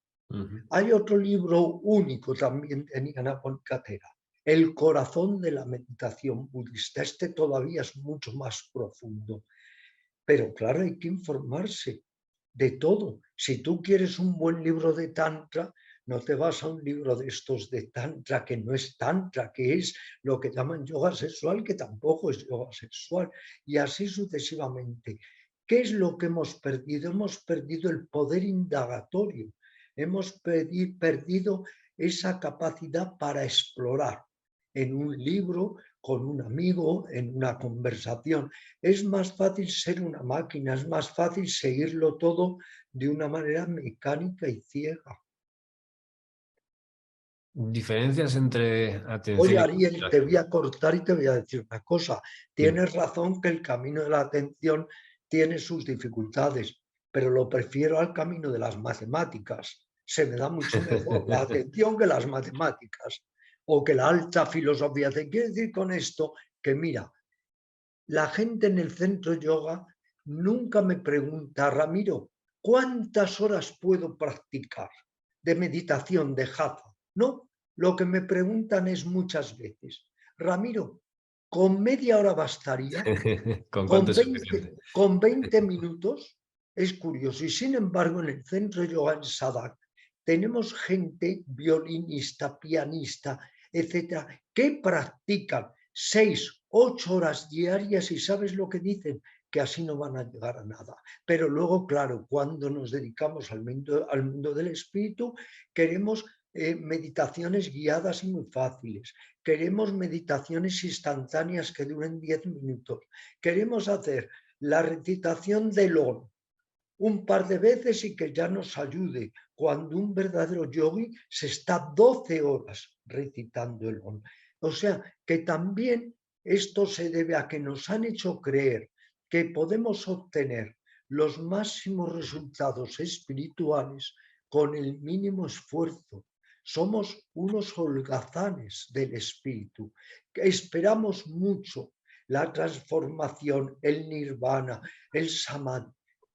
Hay otro libro único también de Nyanaponika Thera, El corazón de la meditación budista. Este todavía es mucho más profundo. Pero claro, hay que informarse de todo. Si tú quieres un buen libro de Tantra, no te vas a un libro de estos de Tantra, que no es Tantra, que es lo que llaman yoga sexual, que tampoco es yoga sexual, y así sucesivamente. ¿Qué es lo que hemos perdido? Hemos perdido el poder indagatorio, hemos perdido esa capacidad para explorar en un libro, con un amigo, en una conversación. Es más fácil ser una máquina, es más fácil seguirlo todo de una manera mecánica y ciega. Diferencias entre Oye, atención y Ariel, te voy concentración. a cortar y te voy a decir una cosa. Dime. Tienes razón que el camino de la atención tiene sus dificultades, pero lo prefiero al camino de las matemáticas. Se me da mucho mejor la atención que las matemáticas o que la alta filosofía. Te quiero decir con esto que, mira, la gente en el centro yoga nunca me pregunta, Ramiro, ¿cuántas horas puedo practicar de meditación, de hatha? No, lo que me preguntan es muchas veces, Ramiro, ¿con media hora bastaría? ¿Con cuánto es suficiente? Con 20 minutos? Es curioso. Y sin embargo, en el centro yoga en Sadak tenemos gente, violinista, pianista, etcétera, que practican 6, 8 horas diarias y ¿sabes lo que dicen? Que así no van a llegar a nada. Pero luego, claro, cuando nos dedicamos al mundo del espíritu, queremos meditaciones guiadas y muy fáciles. Queremos meditaciones instantáneas que duren 10 minutos. Queremos hacer la recitación del OM un par de veces y que ya nos ayude cuando un verdadero yogi se está 12 horas recitando el OM. O sea, que también esto se debe a que nos han hecho creer que podemos obtener los máximos resultados espirituales con el mínimo esfuerzo. Somos unos holgazanes del espíritu, que esperamos mucho la transformación, el nirvana, el samadhi,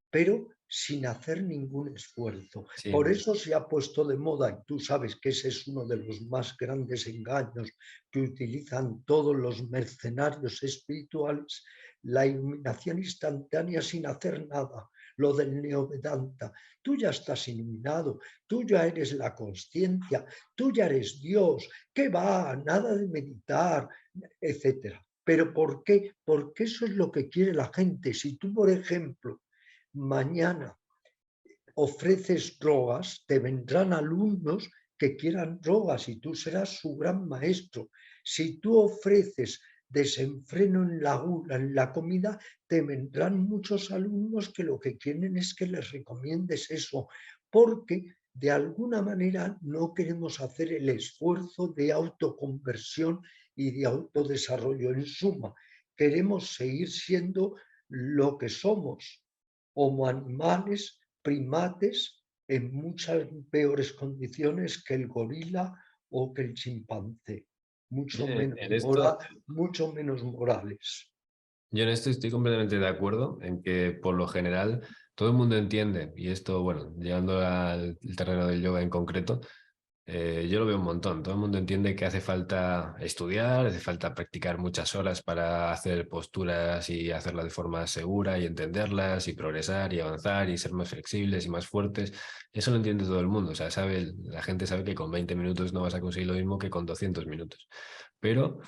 pero sin hacer ningún esfuerzo. Sí, Por eso se ha puesto de moda, y tú sabes que ese es uno de los más grandes engaños que utilizan todos los mercenarios espirituales, la iluminación instantánea sin hacer nada, lo del neovedanta. Tú ya estás iluminado, tú ya eres la conciencia, tú ya eres Dios, ¿qué va? Nada de meditar, etcétera. ¿Pero por qué? Porque eso es lo que quiere la gente. Si tú, por ejemplo, mañana ofreces drogas, te vendrán alumnos que quieran drogas y tú serás su gran maestro. Si tú ofreces desenfreno en la gula, en la comida, te vendrán muchos alumnos que lo que quieren es que les recomiendes eso, porque de alguna manera no queremos hacer el esfuerzo de autoconversión y de autodesarrollo. En suma, queremos seguir siendo lo que somos, como animales, primates, en muchas peores condiciones que el gorila o que el chimpancé, en esto, mucho menos morales. yo en esto estoy completamente de acuerdo en que por lo general todo el mundo entiende, y esto, bueno, llegando al terreno del yoga en concreto, yo lo veo un montón. Todo el mundo entiende que hace falta estudiar, hace falta practicar muchas horas para hacer posturas y hacerlas de forma segura y entenderlas y progresar y avanzar y ser más flexibles y más fuertes. Eso lo entiende todo el mundo. O sea, la gente sabe que con 20 minutos no vas a conseguir lo mismo que con 200 minutos. Pero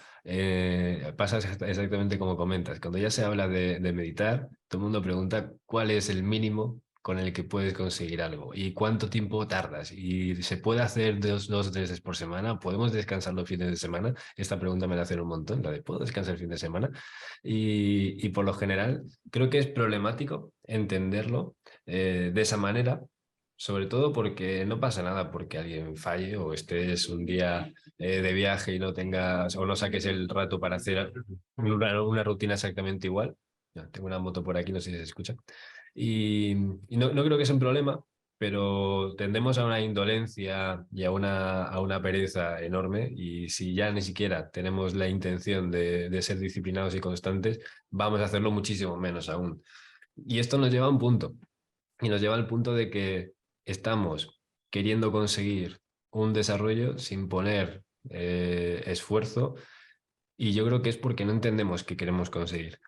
pasa exactamente como comentas. Cuando ya se habla de meditar, todo el mundo pregunta cuál es el mínimo con el que puedes conseguir algo y cuánto tiempo tardas. ¿Y se puede hacer dos o tres veces por semana? ¿Podemos descansar los fines de semana? Esta pregunta me la hacen un montón, la de ¿puedo descansar el fin de semana? Y por lo general creo que es problemático entenderlo de esa manera. Sobre todo porque no pasa nada porque alguien falle o estés un día de viaje y no tengas o no saques el rato para hacer una rutina exactamente igual. Ya, tengo una moto por aquí, no sé si se escucha. Y no creo que sea un problema, pero tendemos a una indolencia y a una pereza enorme. Y si ya ni siquiera tenemos la intención de ser disciplinados y constantes, vamos a hacerlo muchísimo menos aún. Y esto nos lleva a un punto. Y nos lleva al punto de que estamos queriendo conseguir un desarrollo sin poner esfuerzo. Y yo creo que es porque no entendemos qué queremos conseguir.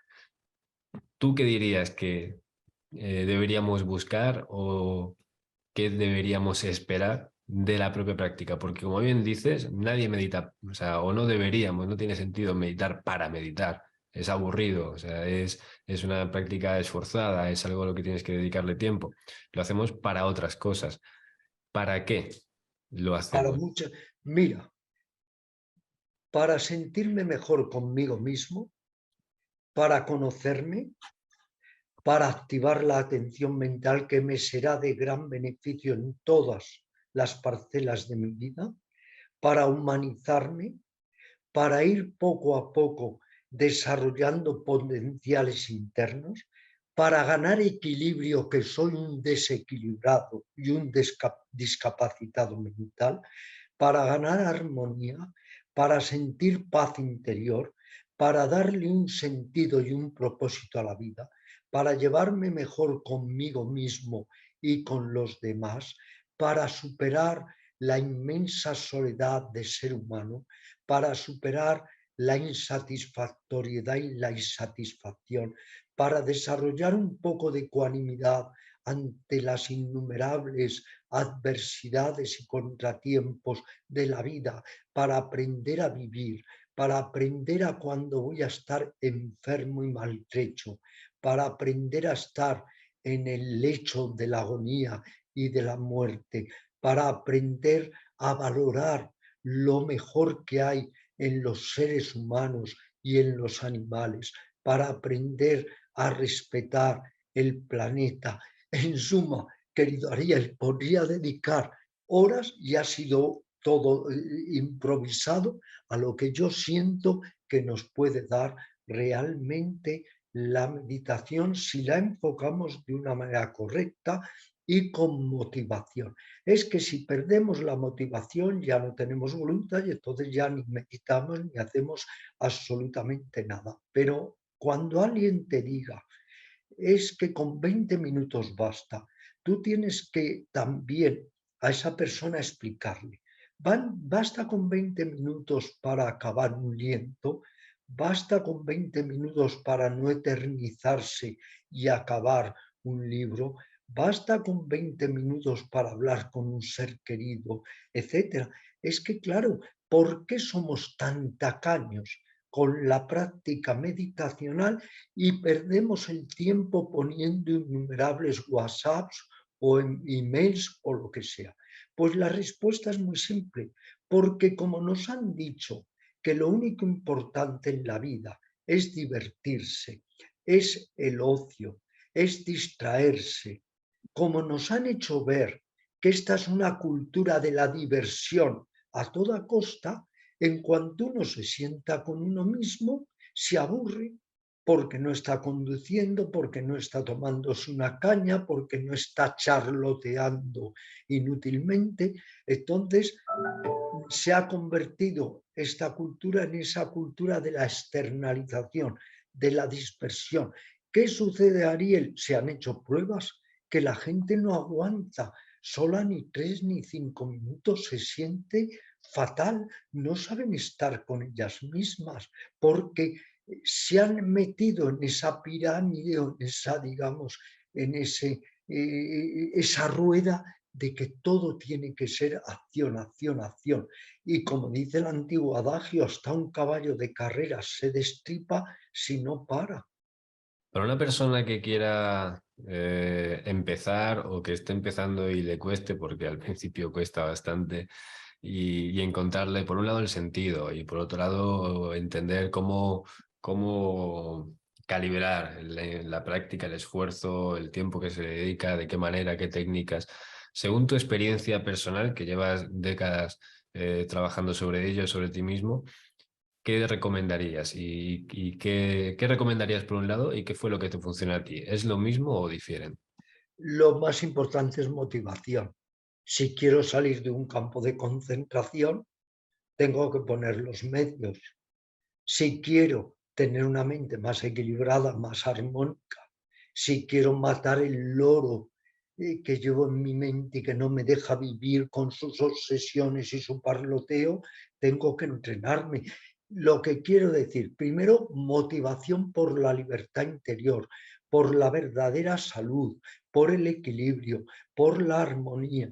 ¿Tú qué dirías que deberíamos buscar o qué deberíamos esperar de la propia práctica? Porque como bien dices, nadie medita, o sea, o no deberíamos, no tiene sentido meditar para meditar. Es aburrido, o sea, es una práctica esforzada, es algo a lo que tienes que dedicarle tiempo. Lo hacemos para otras cosas. ¿Para qué lo Para hacemos? muchas, mira, para sentirme mejor conmigo mismo, para conocerme, para activar la atención mental que me será de gran beneficio en todas las parcelas de mi vida, para humanizarme, para ir poco a poco desarrollando potenciales internos, para ganar equilibrio, que soy un desequilibrado y un discapacitado mental, para ganar armonía, para sentir paz interior, para darle un sentido y un propósito a la vida, para llevarme mejor conmigo mismo y con los demás, para superar la inmensa soledad de ser humano, para superar la insatisfactoriedad y la insatisfacción, para desarrollar un poco de ecuanimidad ante las innumerables adversidades y contratiempos de la vida, para aprender a vivir, para aprender a cuando voy a estar enfermo y maltrecho, para aprender a estar en el lecho de la agonía y de la muerte, para aprender a valorar lo mejor que hay en los seres humanos y en los animales, para aprender a respetar el planeta. En suma, querido Ariel, podría dedicar horas y ha sido todo improvisado a lo que yo siento que nos puede dar realmente la meditación si la enfocamos de una manera correcta y con motivación. Es que si perdemos la motivación ya no tenemos voluntad y entonces ya ni meditamos ni hacemos absolutamente nada. Pero cuando alguien te diga, es que con 20 minutos basta. Tú tienes que también a esa persona explicarle. Basta con 20 minutos para acabar un lienzo, basta con 20 minutos para no eternizarse y acabar un libro, basta con 20 minutos para hablar con un ser querido, etcétera. Es que, claro, ¿por qué somos tan tacaños con la práctica meditacional y perdemos el tiempo poniendo innumerables WhatsApps o emails o lo que sea? Pues la respuesta es muy simple, porque como nos han dicho que lo único importante en la vida es divertirse, es el ocio, es distraerse, como nos han hecho ver que esta es una cultura de la diversión a toda costa, en cuanto uno se sienta con uno mismo, se aburre porque no está conduciendo, porque no está tomándose una caña, porque no está charloteando inútilmente. Entonces, se ha convertido esta cultura en esa cultura de la externalización, de la dispersión. ¿Qué sucede, Ariel? Se han hecho pruebas que la gente no aguanta sola ni 3 ni 5 minutos, se siente fatal, no saben estar con ellas mismas, porque se han metido en esa pirámide o en esa, digamos, en esa rueda de que todo tiene que ser acción, acción, acción. Y como dice el antiguo adagio, hasta un caballo de carreras se destripa si no para. Para una persona que quiera empezar o que esté empezando y le cueste, porque al principio cuesta bastante, y encontrarle, por un lado, el sentido y por otro lado, entender cómo calibrar la práctica, el esfuerzo, el tiempo que se le dedica, de qué manera, qué técnicas. Según tu experiencia personal, que llevas décadas trabajando sobre ello, sobre ti mismo, ¿qué recomendarías? ¿Y qué recomendarías por un lado y qué fue lo que te funcionó a ti? ¿Es lo mismo o diferente? Lo más importante es motivación. Si quiero salir de un campo de concentración, tengo que poner los medios. Si quiero tener una mente más equilibrada, más armónica, si quiero matar el loro que llevo en mi mente y que no me deja vivir con sus obsesiones y su parloteo, tengo que entrenarme. Lo que quiero decir, primero, motivación por la libertad interior, por la verdadera salud, por el equilibrio, por la armonía,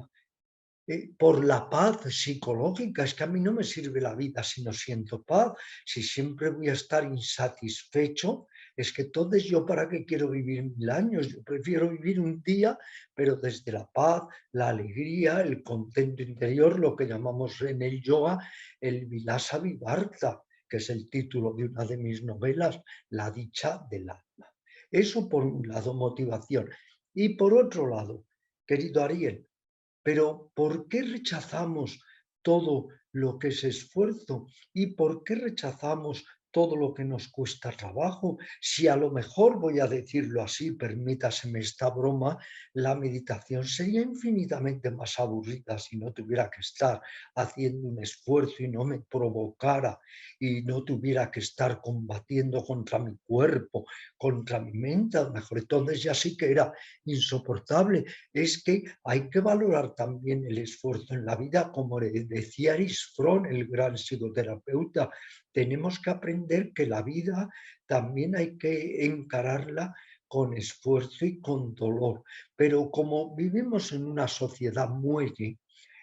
por la paz psicológica. Es que a mí no me sirve la vida si no siento paz, si siempre voy a estar insatisfecho. Es que entonces yo para qué quiero vivir 1000 años, yo prefiero vivir un día, pero desde la paz, la alegría, el contento interior, lo que llamamos en el yoga el vilasa vivarta, que es el título de una de mis novelas, La dicha del alma. Eso por un lado, motivación. Y por otro lado, querido Ariel, pero ¿por qué rechazamos todo lo que es esfuerzo? ¿Y por qué rechazamos todo lo que nos cuesta trabajo? Si a lo mejor, voy a decirlo así, permítaseme esta broma, la meditación sería infinitamente más aburrida si no tuviera que estar haciendo un esfuerzo y no me provocara y no tuviera que estar combatiendo contra mi cuerpo, contra mi mente. A lo mejor entonces ya sí que era insoportable. Es que hay que valorar también el esfuerzo en la vida, como decía Erich Fromm, el gran psicoterapeuta. Tenemos que aprender que la vida también hay que encararla con esfuerzo y con dolor. Pero como vivimos en una sociedad muelle,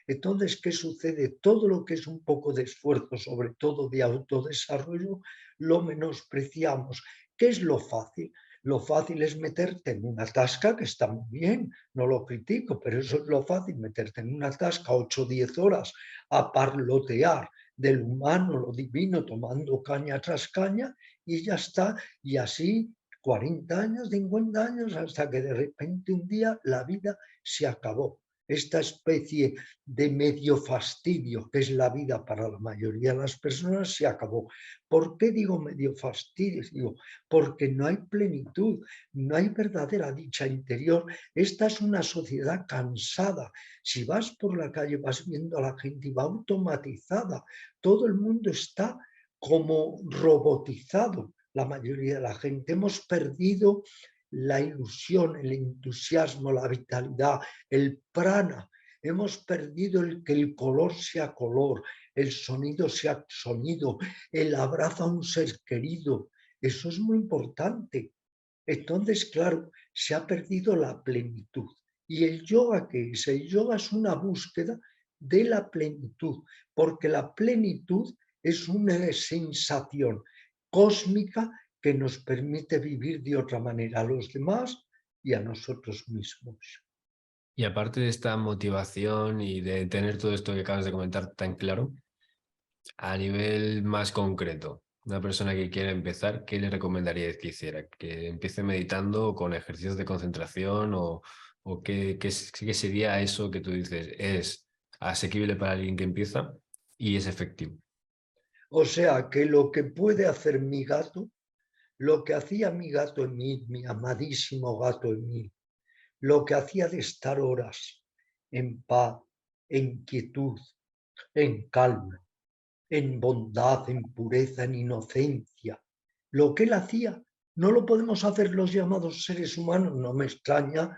entonces, ¿qué sucede? Todo lo que es un poco de esfuerzo, sobre todo de autodesarrollo, lo menospreciamos. ¿Qué es lo fácil? Lo fácil es meterte en una tasca, que está muy bien, no lo critico, pero eso es lo fácil, meterte en una tasca 8 o 10 horas a parlotear del humano, lo divino, tomando caña tras caña y ya está. Y así 40 años, 50 años, hasta que de repente un día la vida se acabó. Esta especie de medio fastidio que es la vida para la mayoría de las personas se acabó. ¿Por qué digo medio fastidio? Digo, porque no hay plenitud, no hay verdadera dicha interior. Esta es una sociedad cansada. Si vas por la calle vas viendo a la gente y va automatizada. Todo el mundo está como robotizado. La mayoría de la gente hemos perdido la ilusión, el entusiasmo, la vitalidad, el prana. Hemos perdido el que el color sea color, el sonido sea sonido, el abrazo a un ser querido. Eso es muy importante. Entonces, claro, se ha perdido la plenitud. ¿Y el yoga qué es? El yoga es una búsqueda de la plenitud, porque la plenitud es una sensación cósmica que nos permite vivir de otra manera a los demás y a nosotros mismos. Y aparte de esta motivación y de tener todo esto que acabas de comentar tan claro, a nivel más concreto, una persona que quiere empezar, ¿qué le recomendaríais que hiciera? ¿Que empiece meditando con ejercicios de concentración o qué sería eso que tú dices es asequible para alguien que empieza y es efectivo? O sea, que lo que puede hacer mi gato, lo que hacía mi gato en mí, mi amadísimo gato en mí, lo que hacía de estar horas en paz, en quietud, en calma, en bondad, en pureza, en inocencia. Lo que él hacía no lo podemos hacer los llamados seres humanos. No me extraña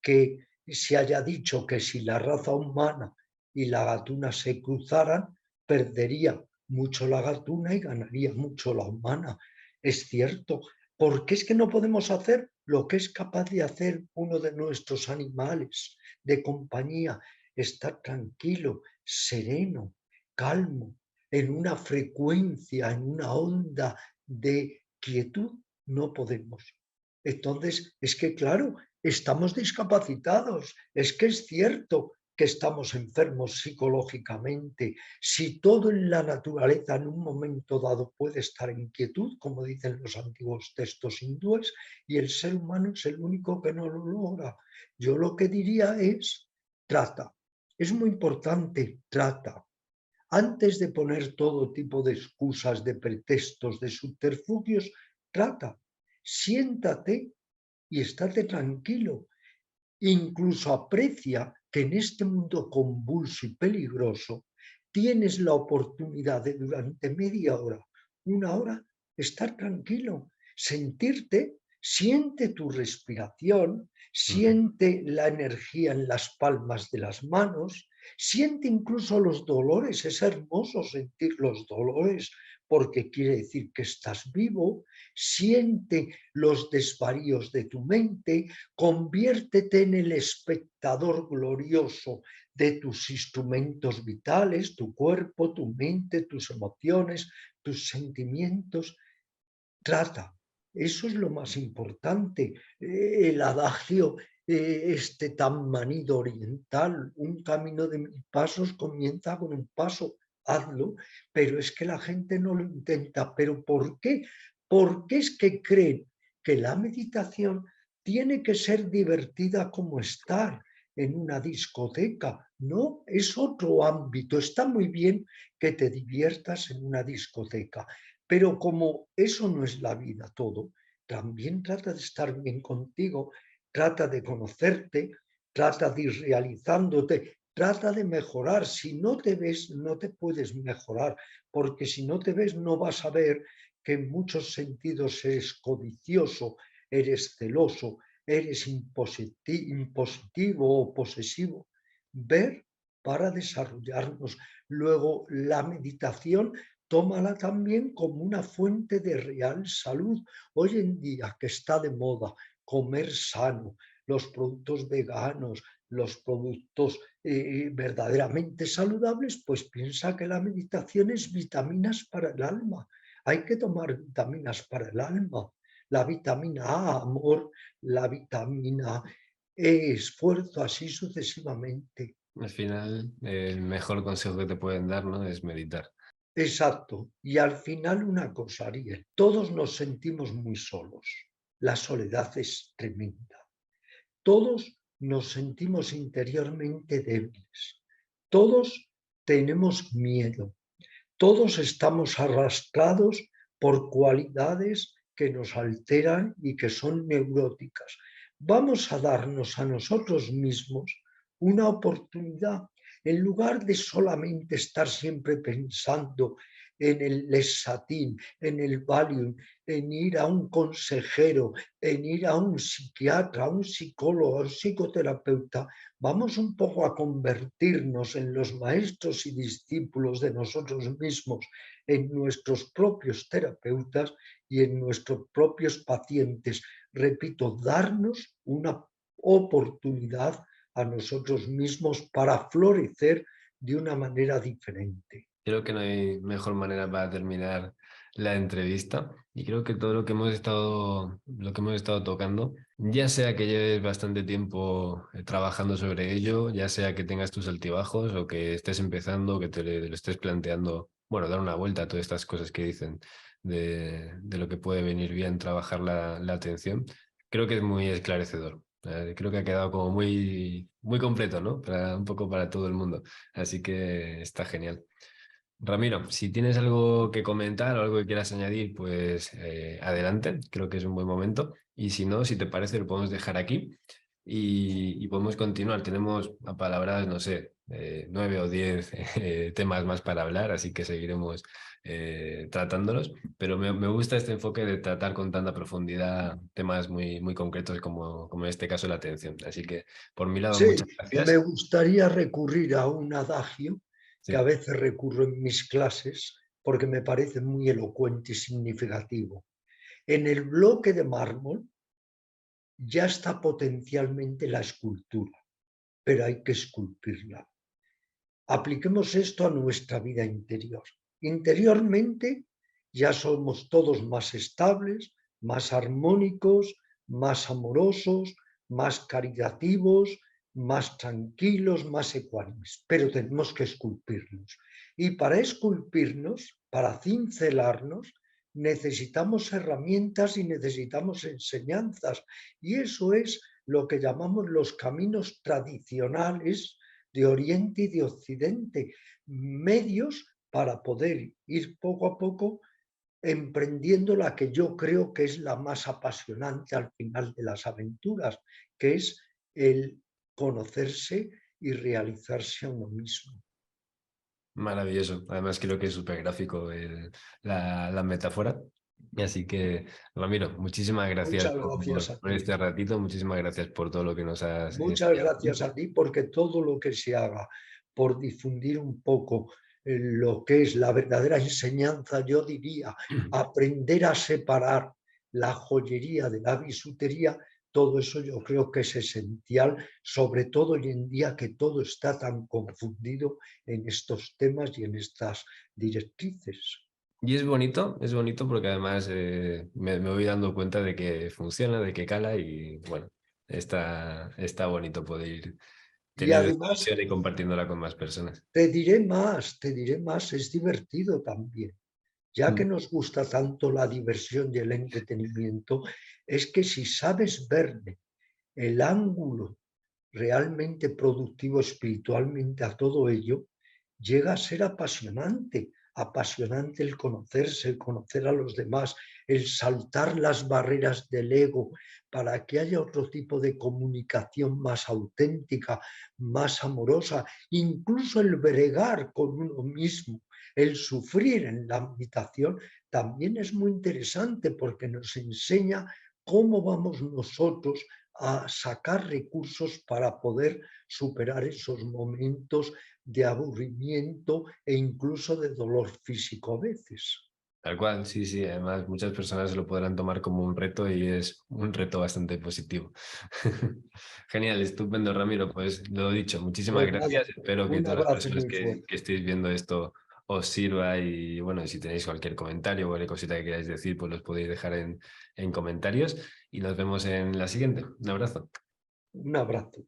que se haya dicho que si la raza humana y la gatuna se cruzaran, perdería mucho la gatuna y ganaría mucho la humana. Es cierto, porque es que no podemos hacer lo que es capaz de hacer uno de nuestros animales de compañía, estar tranquilo, sereno, calmo, en una frecuencia, en una onda de quietud, no podemos. Entonces, es que claro, estamos discapacitados, es que es cierto que estamos enfermos psicológicamente. Si todo en la naturaleza en un momento dado puede estar en quietud, como dicen los antiguos textos hindúes, y el ser humano es el único que no lo logra. Yo lo que diría es, trata. Es muy importante, trata. Antes de poner todo tipo de excusas, de pretextos, de subterfugios, trata, siéntate y estate tranquilo. Incluso aprecia que en este mundo convulso y peligroso tienes la oportunidad de durante media hora, una hora, estar tranquilo, sentirte, siente tu respiración, Ujú. siente la energía en las palmas de las manos, siente incluso los dolores. Es hermoso sentir los dolores porque quiere decir que estás vivo. Siente los desvaríos de tu mente, conviértete en el espectador glorioso de tus instrumentos vitales, tu cuerpo, tu mente, tus emociones, tus sentimientos. Trata, eso es lo más importante. El adagio este tan manido oriental, un camino de 1000 pasos comienza con un paso, hazlo, pero es que la gente no lo intenta. ¿Pero por qué? Porque es que creen que la meditación tiene que ser divertida como estar en una discoteca. No, es otro ámbito. Está muy bien que te diviertas en una discoteca, pero como eso no es la vida todo, también trata de estar bien contigo, trata de conocerte, trata de ir realizándote, trata de mejorar. Si no te ves, no te puedes mejorar, porque si no te ves no vas a ver que en muchos sentidos eres codicioso, eres celoso, eres impositivo o posesivo. Ver para desarrollarnos. Luego, la meditación, tómala también como una fuente de real salud. Hoy en día que está de moda comer sano, los productos veganos, los productos verdaderamente saludables, pues piensa que la meditación es vitaminas para el alma. Hay que tomar vitaminas para el alma. La vitamina A, amor, la vitamina E, esfuerzo, así sucesivamente. Al final, el mejor consejo que te pueden dar, ¿no? Es meditar. Exacto. Y al final una cosa, Ariel, todos nos sentimos muy solos. La soledad es tremenda. Todos nos sentimos interiormente débiles. Todos tenemos miedo. Todos estamos arrastrados por cualidades que nos alteran y que son neuróticas. Vamos a darnos a nosotros mismos una oportunidad, en lugar de solamente estar siempre pensando en el Lesatín, en el Valium, en ir a un consejero, en ir a un psiquiatra, a un psicólogo, a un psicoterapeuta. Vamos un poco a convertirnos en los maestros y discípulos de nosotros mismos, en nuestros propios terapeutas y en nuestros propios pacientes. Repito, darnos una oportunidad a nosotros mismos para florecer de una manera diferente. Creo que no hay mejor manera para terminar la entrevista y creo que todo lo que hemos estado tocando, ya sea que lleves bastante tiempo trabajando sobre ello, ya sea que tengas tus altibajos o que estés empezando, que te lo estés planteando, bueno, dar una vuelta a todas estas cosas que dicen de lo que puede venir bien trabajar la atención, creo que es muy esclarecedor. Creo que ha quedado como muy completo, ¿no? Un poco para todo el mundo. Así que está genial. Ramiro, si tienes algo que comentar o algo que quieras añadir, pues adelante, creo que es un buen momento. Y si no, si te parece, lo podemos dejar aquí y podemos continuar. Tenemos apalabradas, no sé, 9 o 10 temas más para hablar, así que seguiremos tratándolos. Pero me gusta este enfoque de tratar con tanta profundidad temas muy concretos como en este caso la atención. Así que por mi lado, Sí, muchas me gracias. gustaría recurrir a un adagio que a Sí. veces recurro en mis clases porque me parece muy elocuente y significativo. En el bloque de mármol ya está potencialmente la escultura, pero hay que esculpirla. Apliquemos esto a nuestra vida interior. Interiormente ya somos todos más estables, más armónicos, más amorosos, más caritativos, más tranquilos, más ecuánimes, pero tenemos que esculpirnos. Y para esculpirnos, para cincelarnos, necesitamos herramientas y necesitamos enseñanzas. Y eso es lo que llamamos los caminos tradicionales de Oriente y de Occidente, medios para poder ir poco a poco emprendiendo la que yo creo que es la más apasionante al final de las aventuras, que es el conocerse y realizarse a uno mismo. Maravilloso. Además, creo que es súper gráfico la metáfora. Así que, Ramiro, muchísimas gracias Muchas gracias a por ti. este ratito. Muchísimas gracias por todo lo que nos has Muchas enseñado. gracias a ti porque todo lo que se haga por difundir un poco lo que es la verdadera enseñanza, yo diría, aprender a separar la joyería de la bisutería, todo eso yo creo que es esencial, sobre todo hoy en día que todo está tan confundido en estos temas y en estas directrices. Y es bonito porque además me voy dando cuenta de que funciona, de que cala y bueno, está bonito poder ir Y teniendo esta además visión y compartiéndola con más personas. te diré más, es divertido también. Ya que nos gusta tanto la diversión y el entretenimiento, es que si sabes verle el ángulo realmente productivo espiritualmente a todo ello, llega a ser apasionante, apasionante el conocerse, el conocer a los demás, el saltar las barreras del ego para que haya otro tipo de comunicación más auténtica, más amorosa, incluso el bregar con uno mismo, el sufrir en la meditación, también es muy interesante porque nos enseña cómo vamos nosotros a sacar recursos para poder superar esos momentos de aburrimiento e incluso de dolor físico a veces. Tal cual, sí, sí. Además, muchas personas se lo podrán tomar como un reto y es un reto bastante positivo. Genial, estupendo, Ramiro. Pues lo dicho, muchísimas Pues nada, gracias. Espero que un todas las abrazo personas muy fuerte. que estéis viendo esto os sirva y bueno, si tenéis cualquier comentario o cualquier cosita que queráis decir, pues los podéis dejar en comentarios y nos vemos en la siguiente. Un abrazo. Un abrazo.